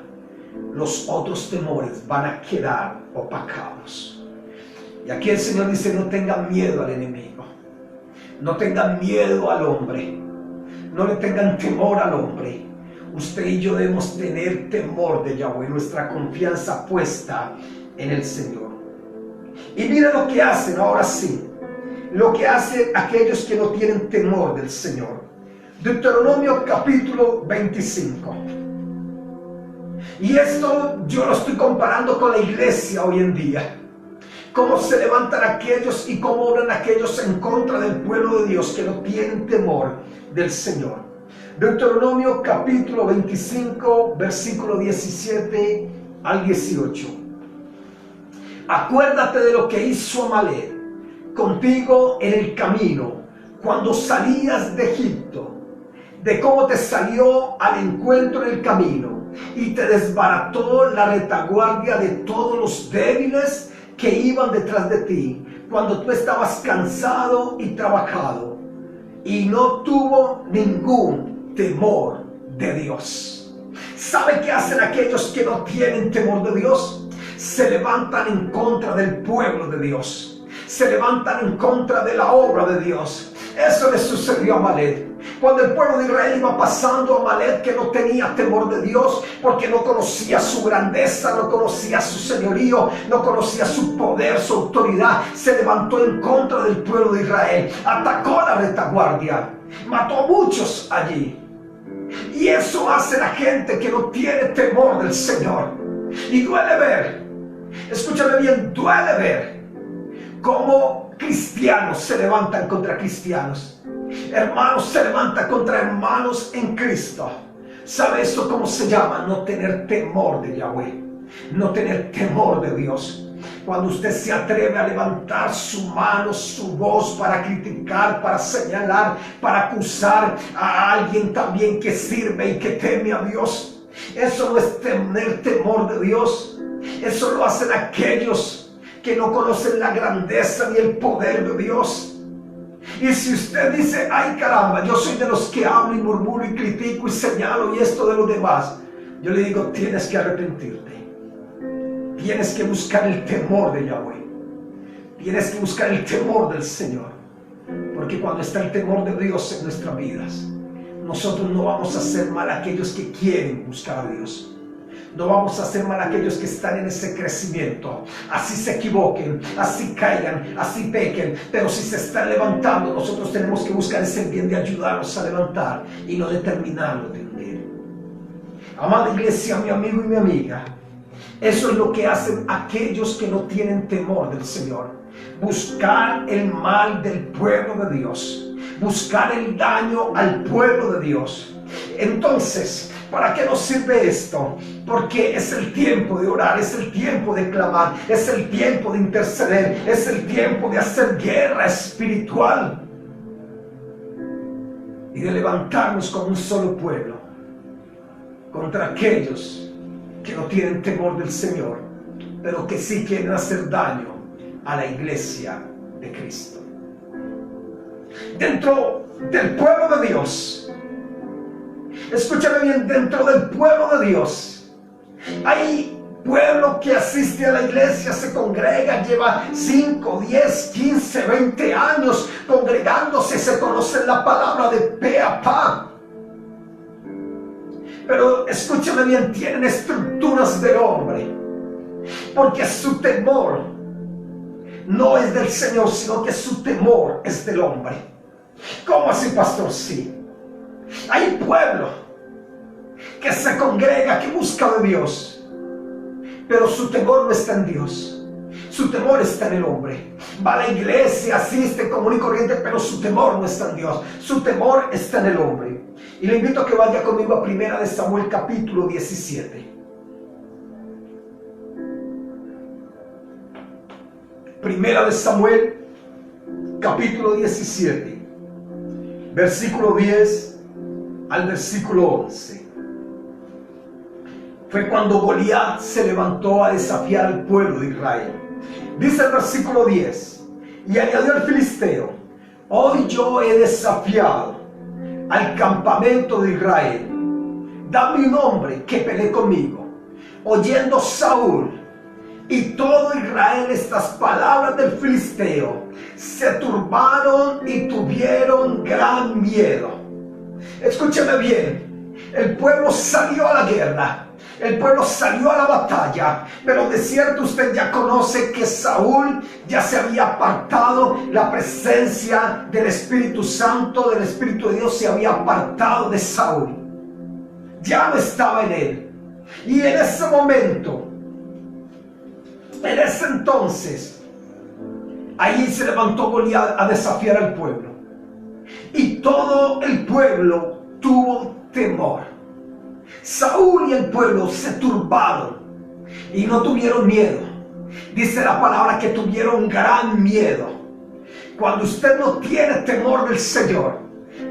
los otros temores van a quedar opacados. Y aquí el Señor dice: no tengan miedo al enemigo, no tengan miedo al hombre, no le tengan temor al hombre. Usted y yo debemos tener temor de Yahweh, nuestra confianza puesta en el Señor. Y mira lo que hacen ahora sí, lo que hacen aquellos que no tienen temor del Señor. Deuteronomio capítulo 25. Y esto yo lo estoy comparando con la iglesia hoy en día. Cómo se levantan aquellos y cómo oran aquellos en contra del pueblo de Dios que no tienen temor del Señor. Deuteronomio capítulo 25, versículo 17 al 18. Acuérdate de lo que hizo Amalek contigo en el camino cuando salías de Egipto, de cómo te salió al encuentro en el camino y te desbarató la retaguardia de todos los débiles que iban detrás de ti cuando tú estabas cansado y trabajado, y no tuvo ningún temor de Dios. ¿Sabe qué hacen aquellos que no tienen temor de Dios? Se levantan en contra del pueblo de Dios, se levantan en contra de la obra de Dios. Eso le sucedió a Amalek. Cuando el pueblo de Israel iba pasando, Amalek, que no tenía temor de Dios, porque no conocía su grandeza, no conocía su señorío, no conocía su poder, su autoridad, se levantó en contra del pueblo de Israel, atacó la retaguardia, mató a muchos allí. Y eso hace la gente que no tiene temor del Señor. Y duele ver, escúchame bien, duele ver cómo cristianos se levantan contra cristianos, hermanos se levantan contra hermanos en Cristo. ¿Sabe eso cómo se llama? No tener temor de Yahweh, no tener temor de Dios. Cuando usted se atreve a levantar su mano, su voz para criticar, para señalar, para acusar a alguien también que sirve y que teme a Dios, eso no es tener temor de Dios. Eso lo hacen aquellos que no conocen la grandeza ni el poder de Dios. Y si usted dice, ay caramba, yo soy de los que hablo y murmuro y critico y señalo y esto de los demás, yo le digo, tienes que arrepentirte. Tienes que buscar el temor de Yahweh. Tienes que buscar el temor del Señor. Porque cuando está el temor de Dios en nuestras vidas, nosotros no vamos a hacer mal a aquellos que quieren buscar a Dios. No vamos a hacer mal a aquellos que están en ese crecimiento. Así se equivoquen, así caigan, así pequen. Pero si se están levantando, nosotros tenemos que buscar ese bien de ayudarlos a levantar y no de terminarlo de hundir. Amada iglesia, mi amigo y mi amiga, eso es lo que hacen aquellos que no tienen temor del Señor. Buscar el mal del pueblo de Dios. Buscar el daño al pueblo de Dios. Entonces, ¿para qué nos sirve esto? Porque es el tiempo de orar, es el tiempo de clamar, es el tiempo de interceder, es el tiempo de hacer guerra espiritual y de levantarnos como un solo pueblo contra aquellos que no tienen temor del Señor, pero que sí quieren hacer daño a la iglesia de Cristo. Dentro del pueblo de Dios, escúchame bien, dentro del pueblo de Dios hay pueblo que asiste a la iglesia, se congrega, lleva 5, 10, 15, 20 años congregándose, se conocen la palabra de pe a pa. Pero escúchame bien, tienen estructuras de hombre, porque su temor no es del Señor, sino que su temor es del hombre. ¿Cómo así, pastor? Sí. Hay pueblo que se congrega, que busca de Dios, pero su temor no está en Dios. Su temor está en el hombre. Va a la iglesia, asiste común y corriente, pero su temor no está en Dios. Su temor está en el hombre. Y le invito a que vaya conmigo a 1 Samuel capítulo 17. 1 Samuel capítulo 17, versículo 10 al versículo 11. Fue cuando Goliat se levantó a desafiar al pueblo de Israel. Dice el versículo 10, y añadió el filisteo, hoy yo he desafiado al campamento de Israel. Dame un hombre que pelee conmigo. Oyendo Saúl y todo Israel estas palabras del filisteo, se turbaron y tuvieron gran miedo. Escúcheme bien, el pueblo salió a la guerra, el pueblo salió a la batalla, pero de cierto usted ya conoce que Saúl ya se había apartado, la presencia del Espíritu Santo, del Espíritu de Dios se había apartado de Saúl, ya no estaba en él. Y en ese momento, en ese entonces, ahí se levantó Goliat a desafiar al pueblo, y todo el pueblo tuvo temor. Saúl y el pueblo se turbaron y no tuvieron miedo. Dice la palabra que tuvieron gran miedo. Cuando usted no tiene temor del Señor,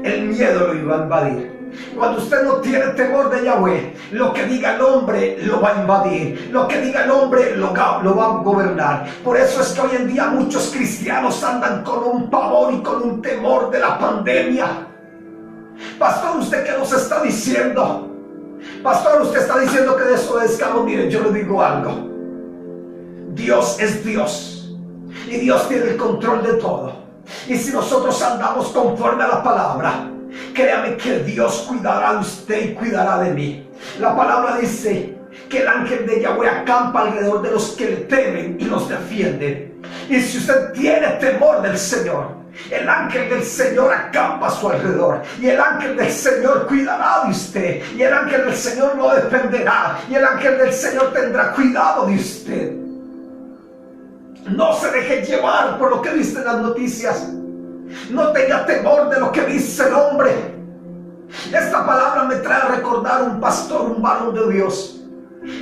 el miedo lo iba a invadir. Cuando usted no tiene temor de Yahweh, lo que diga el hombre lo va a invadir, lo que diga el hombre lo va a gobernar. Por eso es que hoy en día muchos cristianos andan con un pavor y con un temor de la pandemia. Pastor, ¿usted qué nos está diciendo? Pastor, usted está diciendo que desobedezcamos. Miren, yo le digo algo. Dios es Dios y Dios tiene el control de todo. Y si nosotros andamos conforme a la palabra, créame que Dios cuidará de usted y cuidará de mí. La palabra dice que el ángel de Yahweh acampa alrededor de los que le temen y los defiende. Y si usted tiene temor del Señor, el ángel del Señor acampa a su alrededor, y el ángel del Señor cuidará de usted, y el ángel del Señor lo defenderá, y el ángel del Señor tendrá cuidado de usted. No se deje llevar por lo que viste en las noticias. No tenga temor de lo que dice el hombre. Esta palabra me trae a recordar un pastor, un varón de Dios,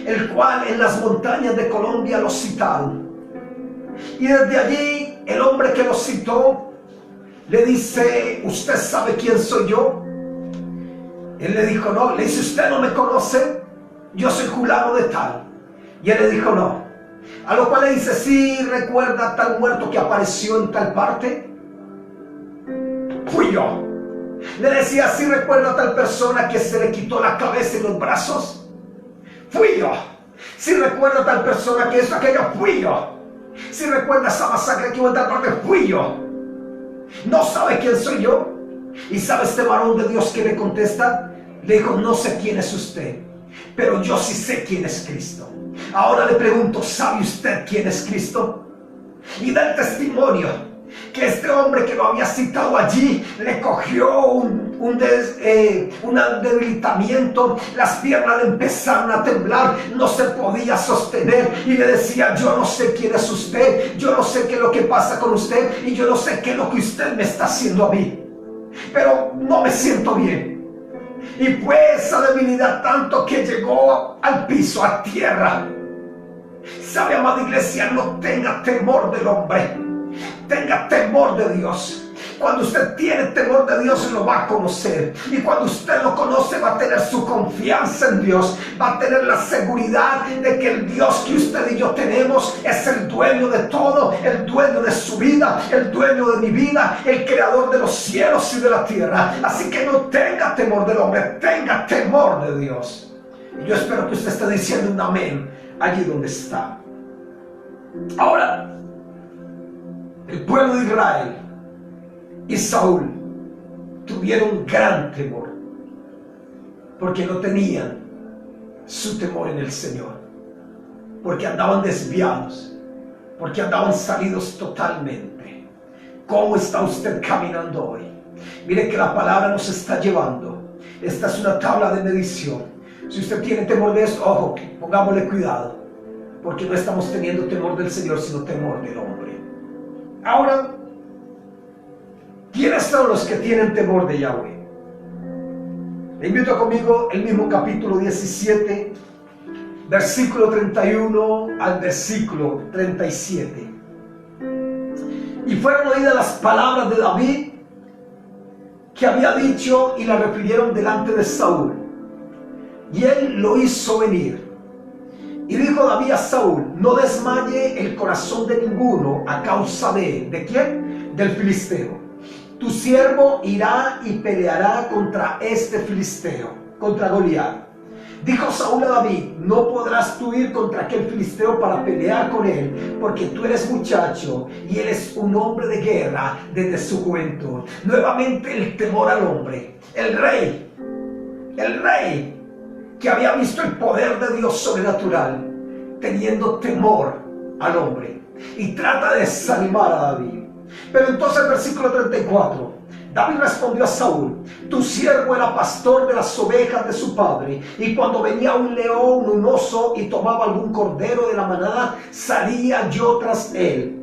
el cual en las montañas de Colombia lo citaron. Y desde allí el hombre que lo citó le dice: ¿usted sabe quién soy yo? Él le dijo: no. Le dice: ¿usted no me conoce? Yo soy fulano de tal. Y él le dijo: no. A lo cual le dice: ¿sí recuerda tal muerto que apareció en tal parte? Fui yo. Le decía: ¿sí recuerda a tal persona que se le quitó la cabeza y los brazos? Fui yo. ¿Sí recuerda a tal persona que esto, aquello? Fui yo. ¿Sí recuerda esa masacre que hubo en tal parte? Fui yo. ¿No sabe quién soy yo? ¿Y sabe este varón de Dios que le contesta? Le dijo: no sé quién es usted, pero yo sí sé quién es Cristo. Ahora le pregunto: ¿sabe usted quién es Cristo? Y da el testimonio que este hombre que lo había citado allí le cogió un debilitamiento, las piernas le empezaron a temblar, no se podía sostener y le decía: yo no sé quién es usted, yo no sé qué es lo que pasa con usted y yo no sé qué es lo que usted me está haciendo a mí, pero no me siento bien. Y fue esa debilidad tanto que llegó al piso, a tierra. Sabe, amada iglesia, no tenga temor del hombre, tenga temor de Dios. Cuando usted tiene temor de Dios, lo va a conocer. Y cuando usted lo conoce, va a tener su confianza en Dios. Va a tener la seguridad de que el Dios que usted y yo tenemos es el dueño de todo, el dueño de su vida, el dueño de mi vida, el creador de los cielos y de la tierra. Así que no tenga temor del hombre, tenga temor de Dios. Y yo espero que usted esté diciendo un amén allí donde está. Ahora, el pueblo de Israel y Saúl tuvieron gran temor, porque no tenían su temor en el Señor, porque andaban desviados, porque andaban salidos totalmente. ¿Cómo está usted caminando hoy? Mire que la palabra nos está llevando. Esta es una tabla de medición. Si usted tiene temor de esto, ojo, pongámosle cuidado, porque no estamos teniendo temor del Señor, sino temor del hombre. Ahora, ¿quiénes son los que tienen temor de Yahweh? Le invito conmigo el mismo capítulo 17, versículo 31 al versículo 37. Y fueron oídas las palabras de David que había dicho, y la refirieron delante de Saúl. Y él lo hizo venir. Y dijo David a Saúl: no desmaye el corazón de ninguno a causa de él. ¿De quién? Del filisteo. Tu siervo irá y peleará contra este filisteo, contra Goliat. Dijo Saúl a David: no podrás tú ir contra aquel filisteo para pelear con él, porque tú eres muchacho y él es un hombre de guerra desde su juventud. Nuevamente el temor al hombre. El rey que había visto el poder de Dios sobrenatural, teniendo temor al hombre, y trata de desanimar a David. Pero entonces el versículo 34, David respondió a Saúl: tu siervo era pastor de las ovejas de su padre, y cuando venía un león, un oso, y tomaba algún cordero de la manada, salía yo tras él,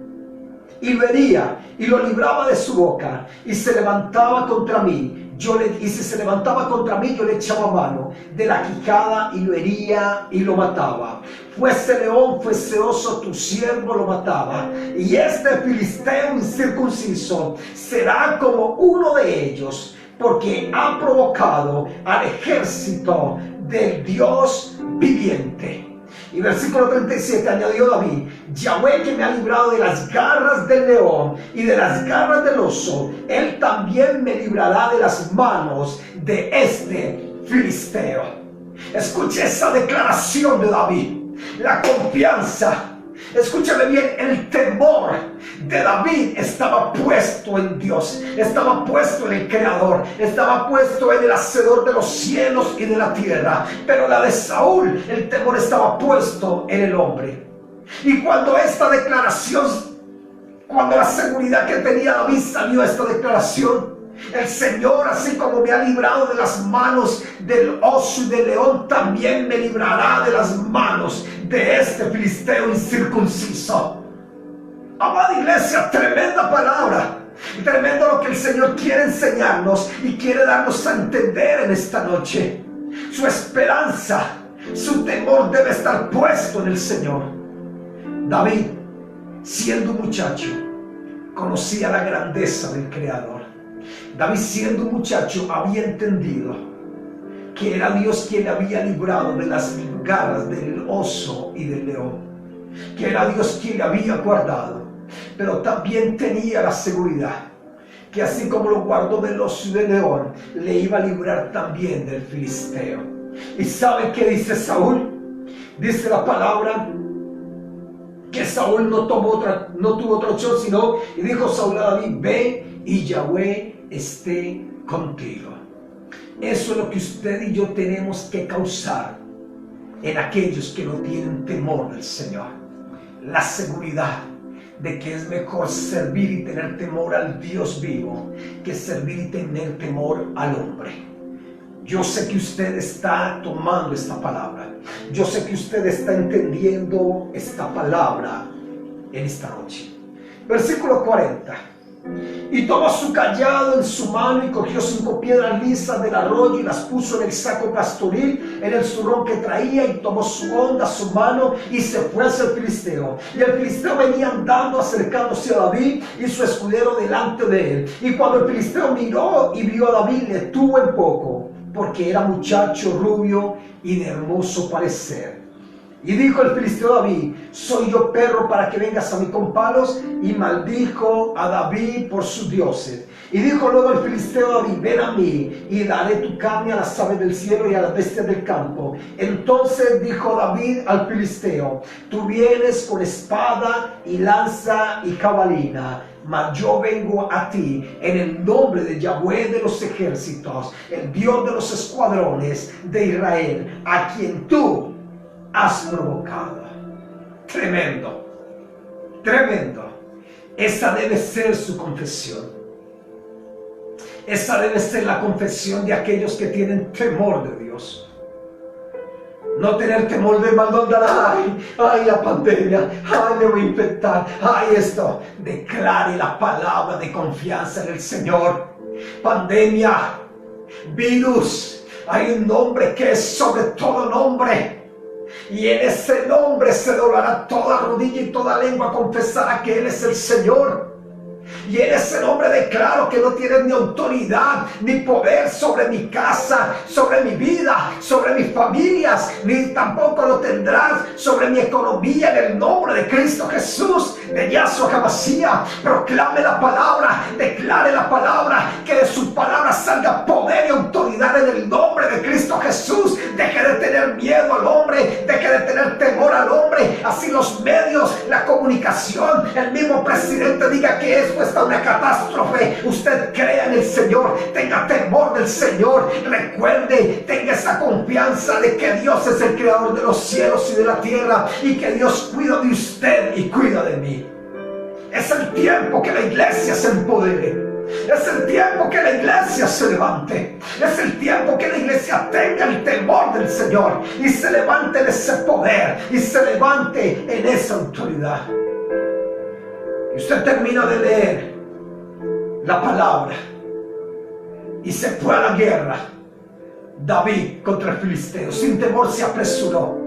y lo hería, y lo libraba de su boca, y se levantaba contra mí. Y si se levantaba contra mí, yo le echaba mano de la quijada y lo hería y lo mataba. Fuese león, fuese oso, tu siervo lo mataba. Y este filisteo incircunciso será como uno de ellos, porque ha provocado al ejército del Dios viviente. Y versículo 37 añadió David: Yahweh, que me ha librado de las garras del león y de las garras del oso, él también me librará de las manos de este filisteo. Escuche esa declaración de David, la confianza. Escúchame bien, el temor de David estaba puesto en Dios, estaba puesto en el Creador, estaba puesto en el Hacedor de los cielos y de la tierra. Pero la de Saúl, el temor estaba puesto en el hombre. Y cuando esta declaración, cuando la seguridad que tenía David salió esta declaración: el Señor, así como me ha librado de las manos del oso y del león, también me librará de las manos de este filisteo incircunciso. Amada iglesia, tremenda palabra, tremendo lo que el Señor quiere enseñarnos y quiere darnos a entender en esta noche. Su esperanza, su temor debe estar puesto en el Señor. David, siendo un muchacho, conocía la grandeza del Creador. David, siendo un muchacho, había entendido que era Dios quien le había librado de las garras del oso y del león, que era Dios quien le había guardado. Pero también tenía la seguridad que así como lo guardó del oso y del león, le iba a librar también del filisteo. ¿Y sabe qué dice Saúl? Dice la palabra que Saúl no tuvo otra opción sino, y dijo Saúl a David: ve y Yahweh esté contigo. Eso es lo que usted y yo tenemos que causar en aquellos que no tienen temor del Señor. La seguridad de que es mejor servir y tener temor al Dios vivo que servir y tener temor al hombre. Yo sé que usted está tomando esta palabra. Yo sé que usted está entendiendo esta palabra en esta noche. Versículo 40. Y tomó su cayado en su mano y cogió 5 piedras lisas del arroyo y las puso en el saco pastoril, en el zurrón que traía, y tomó su honda, su mano, y se fue hacia el filisteo. Y el filisteo venía andando, acercándose a David y su escudero delante de él. Y cuando el filisteo miró y vio a David, le tuvo en poco, porque era muchacho rubio y de hermoso parecer. Y dijo el filisteo a David: ¿soy yo perro para que vengas a mí con palos? Y maldijo a David por sus dioses. Y dijo luego el filisteo a David: ven a mí, y daré tu carne a las aves del cielo y a las bestias del campo. Entonces dijo David al filisteo: tú vienes con espada y lanza y jabalina, mas yo vengo a ti en el nombre de Yahweh de los ejércitos, el Dios de los escuadrones de Israel, a quien tú has provocado. Tremendo, tremendo. Esa debe ser su confesión. Esa debe ser la confesión de aquellos que tienen temor de Dios. No tener temor de maldad. Ay, la pandemia. Ay, me voy a infectar. Ay, esto. Declare la palabra de confianza en el Señor. Pandemia, virus. Hay un nombre que es sobre todo nombre. Y en ese nombre se doblará toda rodilla y toda lengua confesará que Él es el Señor. Y en ese nombre declaro que no tienes ni autoridad ni poder sobre mi casa, sobre mi vida, sobre mis familias, ni tampoco lo tendrás sobre mi economía, en el nombre de Cristo Jesús, de Yahshua HaMashiach. Proclame la palabra, declare la palabra, que de su palabra salga poder y autoridad en el nombre de Cristo Jesús. Deje de tener miedo al hombre, deje de tener temor al hombre. Así los medios, la comunicación, el mismo presidente diga que esto está una catástrofe, usted crea en el Señor, tenga temor del Señor, recuerde, tenga esa confianza de que Dios es el creador de los cielos y de la tierra, y que Dios cuida de usted y cuida de mí. Es el tiempo que la iglesia se empodere. Es el tiempo que la iglesia se levante. Es el tiempo que la iglesia tenga el temor del Señor y se levante en ese poder y se levante en esa autoridad. Y usted termina de leer la palabra y se fue a la guerra. David contra el filisteo, sin temor se apresuró,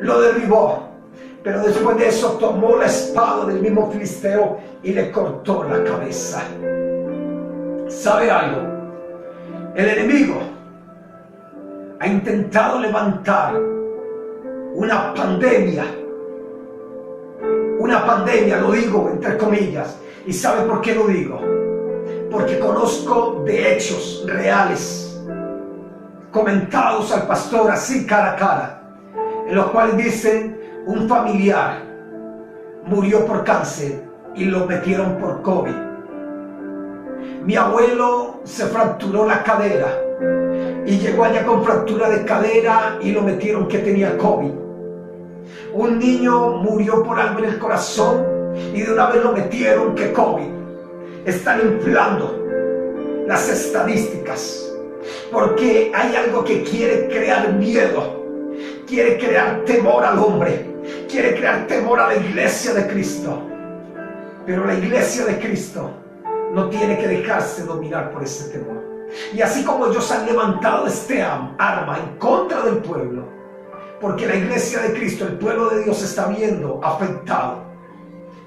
lo derribó, pero después de eso tomó la espada del mismo filisteo y le cortó la cabeza. ¿Sabe algo? El enemigo ha intentado levantar una pandemia, lo digo entre comillas. ¿Y sabe por qué lo digo? Porque conozco de hechos reales, comentados al pastor así cara a cara, en los cuales dicen: un familiar murió por cáncer y lo metieron por COVID. Mi abuelo se fracturó la cadera y llegó allá con fractura de cadera y lo metieron que tenía COVID. Un niño murió por algo en el corazón y de una vez lo metieron que COVID. Están inflando las estadísticas porque hay algo que quiere crear miedo, quiere crear temor al hombre, quiere crear temor a la iglesia de Cristo. Pero la iglesia de Cristo no tiene que dejarse dominar por ese temor. Y así como ellos han levantado este arma en contra del pueblo, porque la iglesia de Cristo, el pueblo de Dios, está viendo afectado,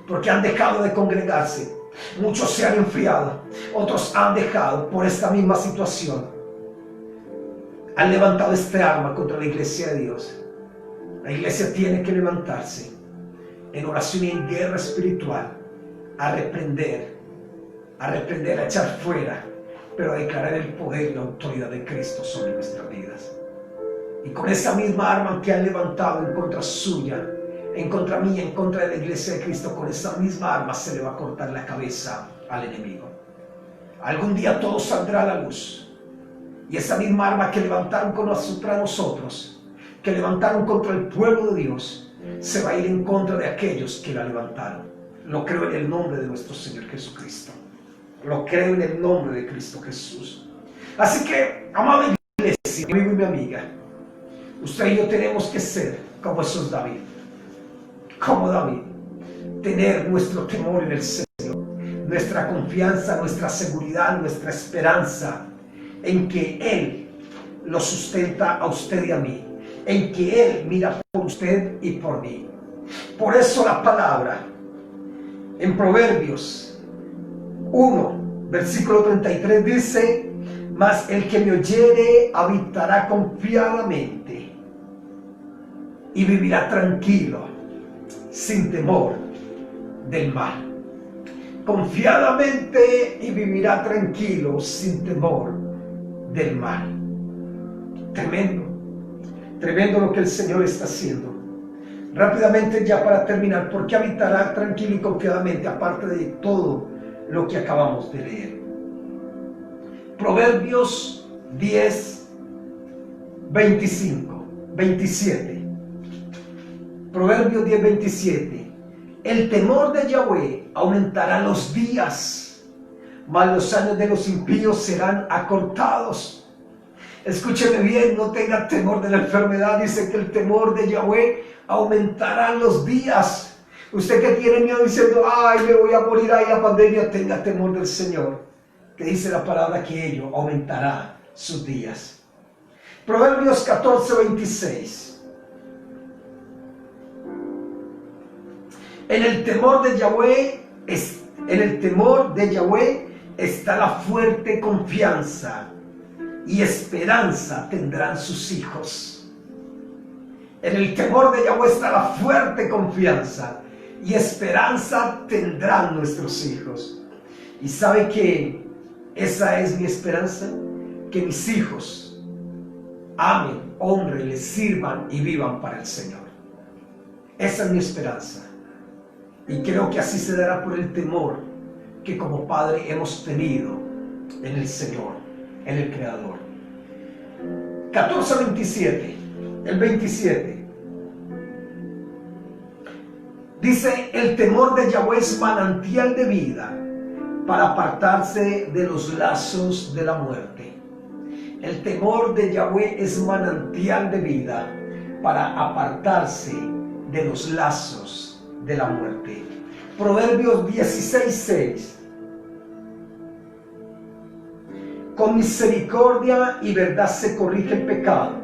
porque han dejado de congregarse. Muchos se han enfriado, otros han dejado por esta misma situación. Han levantado este arma contra la iglesia de Dios. La iglesia tiene que levantarse en oración y en guerra espiritual, a reprender, a echar fuera, pero a declarar el poder y la autoridad de Cristo sobre nuestras vidas. Y con esa misma arma que han levantado en contra suya, en contra mía, en contra de la iglesia de Cristo, con esa misma arma se le va a cortar la cabeza al enemigo. Algún día todo saldrá a la luz. Y esa misma arma que levantaron contra nosotros, que levantaron contra el pueblo de Dios, se va a ir en contra de aquellos que la levantaron. Lo creo en el nombre de nuestro Señor Jesucristo. Lo creo en el nombre de Cristo Jesús. Así que, amada iglesia, mi amigo y mi amiga, usted y yo tenemos que ser como esos David. Como David, tener nuestro temor en el Señor, nuestra confianza, nuestra seguridad, nuestra esperanza en que Él lo sustenta a usted y a mí, en que Él mira por usted y por mí. Por eso la palabra en Proverbios 1, versículo 33 dice: mas el que me oyere habitará confiadamente y vivirá tranquilo, sin temor del mal. Confiadamente y vivirá tranquilo, sin temor del mal. Tremendo, tremendo lo que el Señor está haciendo. Rápidamente, ya para terminar, ¿por qué habitará tranquilo y confiadamente, aparte de todo lo que acabamos de leer? Proverbios 10, 27. Proverbios 10, 27. El temor de Yahweh aumentará los días, mas los años de los impíos serán acortados. Escúcheme bien, no tenga temor de la enfermedad. Dice que el temor de Yahweh aumentará los días. Usted que tiene miedo diciendo: ay, me voy a morir, ay, la pandemia, tenga temor del Señor, que dice la palabra que ello aumentará sus días. Proverbios 14, 26. En el temor de Yahweh está la fuerte confianza, y esperanza tendrán sus hijos. En el temor de Yahweh está la fuerte confianza, y esperanza tendrán nuestros hijos. ¿Y sabe que esa es mi esperanza? Que mis hijos amen, honren, les sirvan y vivan para el Señor. Esa es mi esperanza. Y creo que así se dará por el temor que como padre hemos tenido en el Señor, en el Creador. 14:27, el 27. Dice: el temor de Yahweh es manantial de vida para apartarse de los lazos de la muerte. El temor de Yahweh es manantial de vida para apartarse de los lazos de la muerte. Proverbios 16:6. Con misericordia y verdad se corrige el pecado,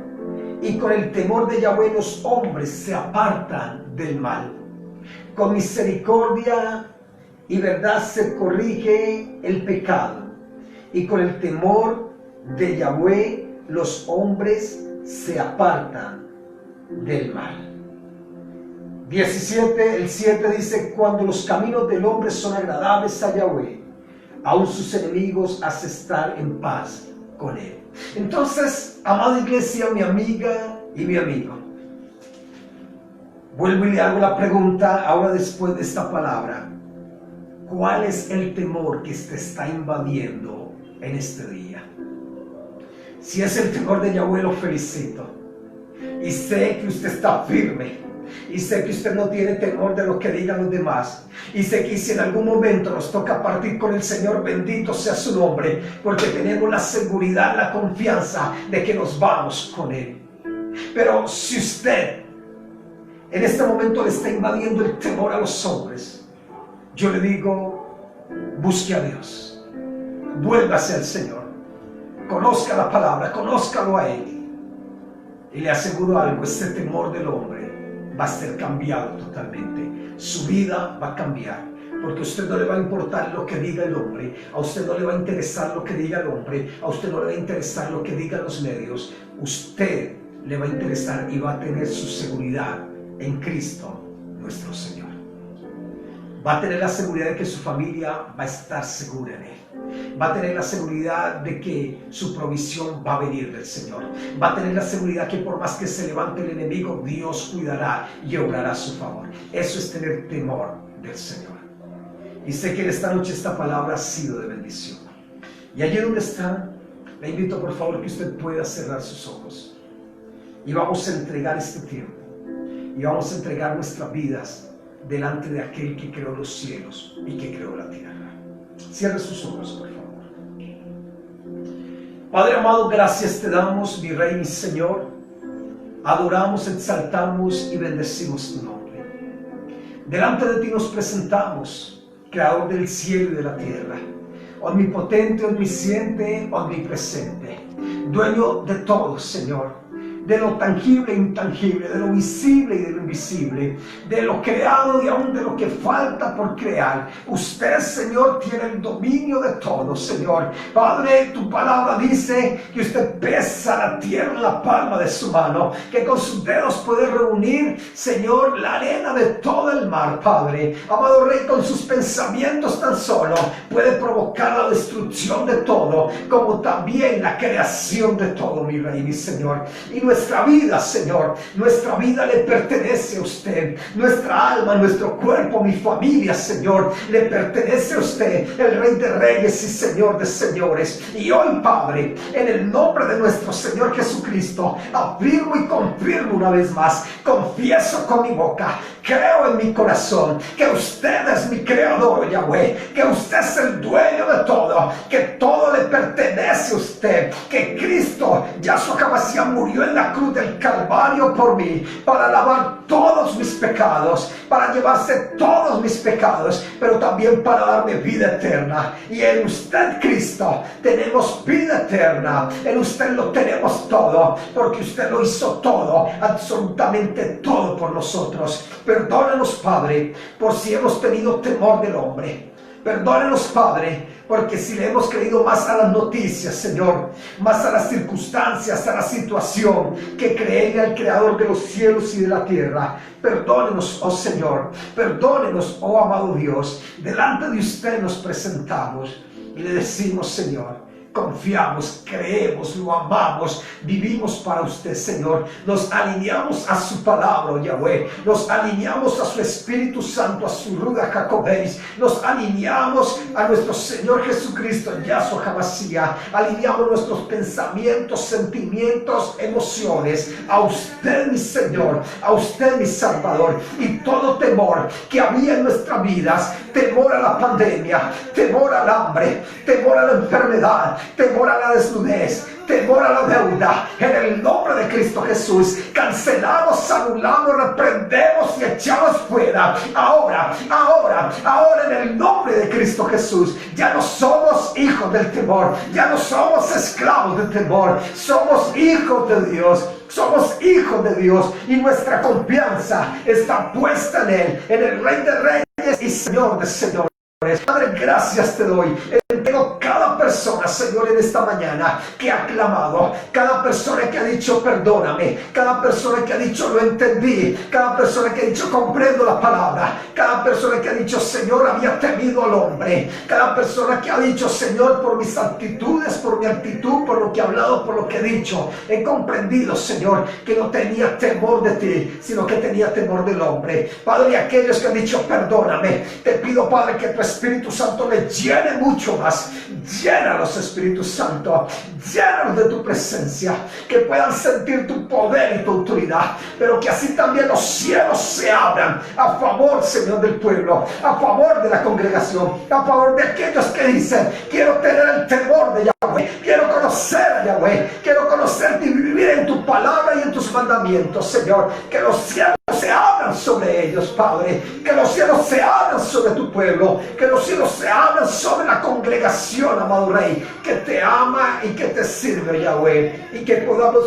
y con el temor de Yahweh los hombres se apartan del mal. Con misericordia y verdad se corrige el pecado, y con el temor de Yahweh los hombres se apartan del mal. 17, el 7 dice: cuando los caminos del hombre son agradables a Yahweh, aún sus enemigos hace estar en paz con él. Entonces, amada iglesia, mi amiga y mi amigo, vuelvo y le hago la pregunta ahora después de esta palabra: ¿cuál es el temor que te está invadiendo en este día? Si es el temor de Yahweh, lo felicito. Y sé que usted está firme. Y sé que usted no tiene temor de lo que digan los demás. Y sé que si en algún momento nos toca partir con el Señor, bendito sea su nombre, porque tenemos la seguridad, la confianza de que nos vamos con Él. Pero si usted en este momento le está invadiendo el temor a los hombres, yo le digo: busque a Dios, vuélvase al Señor, conozca la palabra, conózcalo a Él. Y le aseguro algo: este temor del hombre va a ser cambiado totalmente. Su vida va a cambiar, porque a usted no le va a importar lo que diga el hombre, a usted no le va a interesar lo que diga el hombre, a usted no le va a interesar lo que digan los medios. Usted le va a interesar y va a tener su seguridad en Cristo nuestro Señor. Va a tener la seguridad de que su familia va a estar segura en Él. Va a tener la seguridad de que su provisión va a venir del Señor. Va a tener la seguridad que por más que se levante el enemigo, Dios cuidará y obrará a su favor. Eso es tener temor del Señor. Y sé que en esta noche esta palabra ha sido de bendición. Y allí donde está, le invito por favor que usted pueda cerrar sus ojos. Y vamos a entregar este tiempo. Y vamos a entregar nuestras vidas delante de aquel que creó los cielos y que creó la tierra. Cierre sus ojos, por favor. Padre amado, gracias te damos, mi Rey, mi Señor. Adoramos, exaltamos y bendecimos tu nombre. Delante de ti nos presentamos, Creador del cielo y de la tierra, omnipotente, omnisciente, omnipresente, dueño de todo, Señor, de lo tangible e intangible, de lo visible y de lo invisible, de lo creado y aún de lo que falta por crear. Usted, Señor, tiene el dominio de todo, Señor. Padre, tu palabra dice que usted pesa la tierra en la palma de su mano, que con sus dedos puede reunir, Señor, la arena de todo el mar, Padre. Amado Rey, con sus pensamientos tan solo puede provocar la destrucción de todo, como también la creación de todo, mi Rey, mi Señor. Y nuestra vida, Señor, nuestra vida le pertenece a usted. Nuestra alma, nuestro cuerpo, mi familia, Señor, le pertenece a usted, el Rey de Reyes y Señor de Señores. Y hoy, Padre, en el nombre de nuestro Señor Jesucristo, afirmo y confirmo una vez más, confieso con mi boca, creo en mi corazón que usted es mi creador, Yahweh, que usted es el dueño de todo, que todo le pertenece a usted, que Cristo, Yahshua HaMashiach, murió en la cruz del Calvario por mí, para lavar todos mis pecados, para llevarse todos mis pecados, pero también para darme vida eterna. Y en usted, Cristo, tenemos vida eterna. En usted lo tenemos todo, porque usted lo hizo todo, absolutamente todo por nosotros. Perdónanos, Padre, por si hemos tenido temor del hombre. Perdónenos, Padre, porque si le hemos creído más a las noticias, Señor, más a las circunstancias, a la situación, que creerle al Creador de los cielos y de la tierra. Perdónenos, oh Señor, perdónenos, oh amado Dios. Delante de usted nos presentamos y le decimos, Señor, confiamos, creemos, lo amamos, vivimos para usted, Señor. Nos alineamos a su palabra, Yahweh. Nos alineamos a su Espíritu Santo, a su Ruach HaKodesh. Nos alineamos a nuestro Señor Jesucristo, Yahshua HaMashiach. Alineamos nuestros pensamientos, sentimientos, emociones a usted, mi Señor, a usted, mi Salvador. Y todo temor que había en nuestras vidas, temor a la pandemia, temor al hambre, temor a la enfermedad, temor a la desnudez, temor a la deuda, en el nombre de Cristo Jesús, cancelamos, anulamos, reprendemos y echamos fuera. Ahora en el nombre de Cristo Jesús, ya no somos hijos del temor, ya no somos esclavos del temor, somos hijos de Dios. Somos hijos de Dios y nuestra confianza está puesta en Él, en el Rey de Reyes y Señor de Señores. Padre, gracias te doy. Entrego cada persona, Señor, en esta mañana que ha clamado, cada persona que ha dicho perdóname, cada persona que ha dicho lo entendí, cada persona que ha dicho comprendo la palabra, cada persona que ha dicho Señor había temido al hombre, cada persona que ha dicho Señor por mis actitudes, por mi actitud, por lo que he hablado, por lo que he dicho, he comprendido Señor que no tenía temor de ti, sino que tenía temor del hombre. Padre, y aquellos que han dicho perdóname, te pido Padre que tu Espíritu Santo le llene mucho más. Llénalos, Espíritu Santo, llénalos de tu presencia, que puedan sentir tu poder y tu autoridad, pero que así también los cielos se abran a favor, Señor, del pueblo, a favor de la congregación, a favor de aquellos que dicen quiero tener el temor de Yahweh, quiero conocer a Yahweh, quiero conocerte y vivir en tu palabra y en tus mandamientos, Señor. Que los cielos se abran sobre ellos, Padre, que los cielos se abran sobre tu pueblo, que los cielos se abran sobre la congregación, amado Rey, que te ama y que te sirve, Yahweh, y que podamos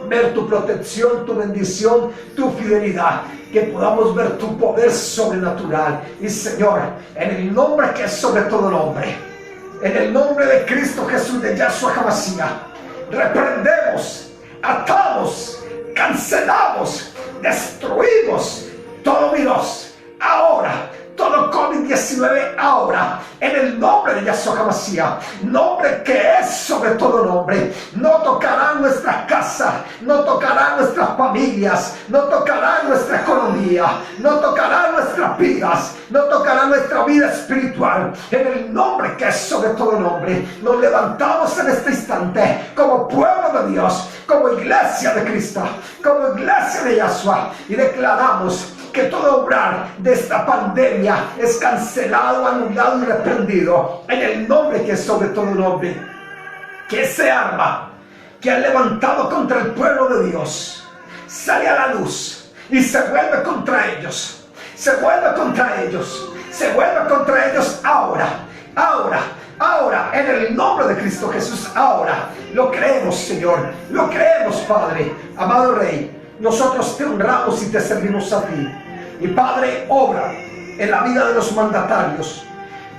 ver tu protección, tu bendición, tu fidelidad, que podamos ver tu poder sobrenatural. Y Señor, en el nombre que es sobre todo nombre, en el nombre de Cristo Jesús de Yahshua HaMashiach, reprendemos, atamos, cancelamos, destruimos todo virus ahora, todo COVID-19 ahora, en el nombre de Yahshua HaMashiach, nombre que es sobre todo nombre. No tocará nuestra casa, no tocará nuestras familias, no tocará nuestra economía, no tocará nuestras vidas, no tocará nuestra vida espiritual. En el nombre que es sobre todo nombre, nos levantamos en este instante como pueblo de Dios, como iglesia de Cristo, como iglesia de Yahshua, y declaramos que todo obrar de esta pandemia es cancelado, anulado y reprendido en el nombre que es sobre todo nombre. Que ese arma que han levantado contra el pueblo de Dios sale a la luz y se vuelve contra ellos, se vuelve contra ellos, se vuelve contra ellos ahora, ahora, ahora, en el nombre de Cristo Jesús. Ahora lo creemos, Señor, lo creemos, Padre. Amado Rey, nosotros te honramos y te servimos a ti. Y Padre, obra en la vida de los mandatarios,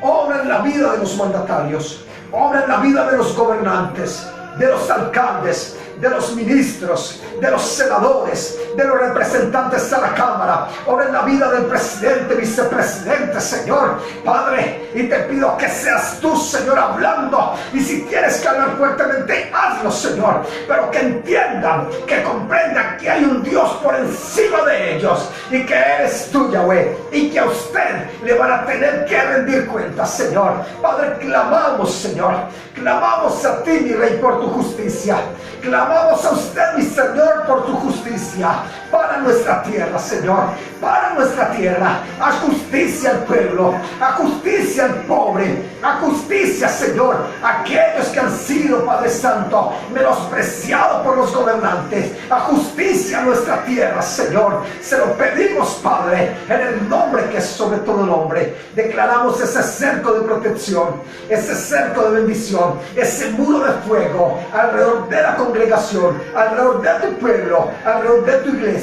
obra en la vida de los mandatarios, obra en la vida de los gobernantes, de los alcaldes, de los ministros, de los senadores, de los representantes a la Cámara, obra en la vida del presidente, vicepresidente, Señor, Padre, y te pido que seas tú, Señor, hablando, y si tienes que hablar fuertemente, hazlo, Señor, pero que entiendan, que comprendan que hay un Dios por encima de ellos, y que eres tú, Yahweh, y que a usted le van a tener que rendir cuentas, Señor. Padre, clamamos, Señor, clamamos a ti, mi Rey, por tu justicia. Clamamos a usted, mi Señor, por tu justicia para nuestra tierra, Señor, para nuestra tierra. Haz justicia al pueblo, haz justicia al pobre, haz justicia, Señor, a aquellos que han sido, Padre Santo, menospreciados por los gobernantes. Haz justicia a nuestra tierra, Señor. Se lo pedimos, Padre, en el nombre que es sobre todo nombre. Declaramos ese cerco de protección, ese cerco de bendición, ese muro de fuego alrededor de la congregación, alrededor de tu pueblo, alrededor de tu iglesia,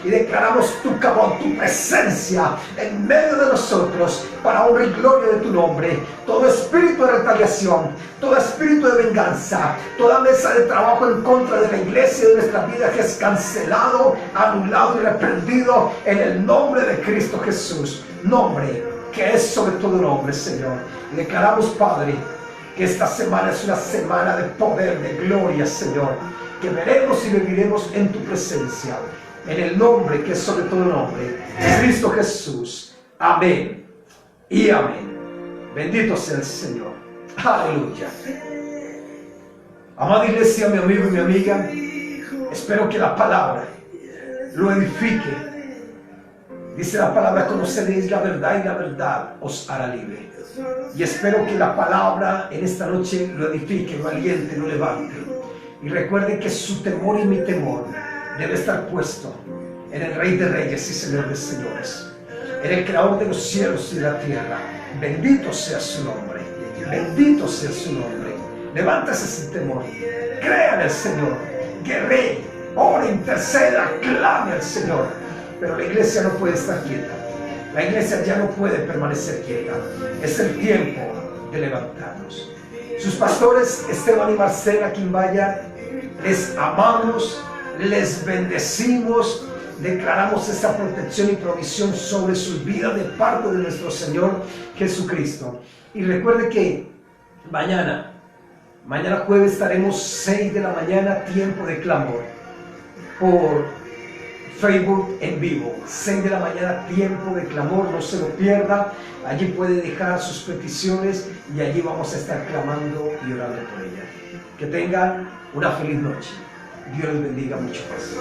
y declaramos tu cabón, tu presencia en medio de nosotros para honra y gloria de tu nombre. Todo espíritu de retaliación, todo espíritu de venganza, toda mesa de trabajo en contra de la iglesia y de nuestra vida que es cancelado, anulado y reprendido en el nombre de Cristo Jesús, nombre que es sobre todo nombre, Señor. Y declaramos, Padre, que esta semana es una semana de poder, de gloria, Señor, que veremos y viviremos en tu presencia, en el nombre que es sobre todo nombre, Cristo Jesús. Amén y amén. Bendito sea el Señor. Aleluya. Amada iglesia, mi amigo y mi amiga, espero que la palabra lo edifique. Dice la palabra: conoceréis la verdad y la verdad os hará libre. Y espero que la palabra en esta noche lo edifique, lo aliente, lo levante. Y recuerden que su temor y mi temor debe estar puesto en el Rey de Reyes y Señor de Señores, en el Creador de los cielos y de la tierra. Bendito sea su nombre, bendito sea su nombre. Levántese sin temor, crea en el Señor, guerree, ore, interceda, clame al Señor. Pero la iglesia no puede estar quieta. La iglesia ya no puede permanecer quieta. Es el tiempo de levantarnos. Sus pastores Esteban y Marcela Quimbaya, les amamos, les bendecimos, declaramos esta protección y provisión sobre sus vidas de parte de nuestro Señor Jesucristo. Y recuerde que mañana jueves estaremos 6 de la mañana, tiempo de clamor, por Facebook en vivo, 6 de la mañana, tiempo de clamor, no se lo pierda. Allí puede dejar sus peticiones y allí vamos a estar clamando y orando por ella. Que tengan una feliz noche. Dios les bendiga, mucho más.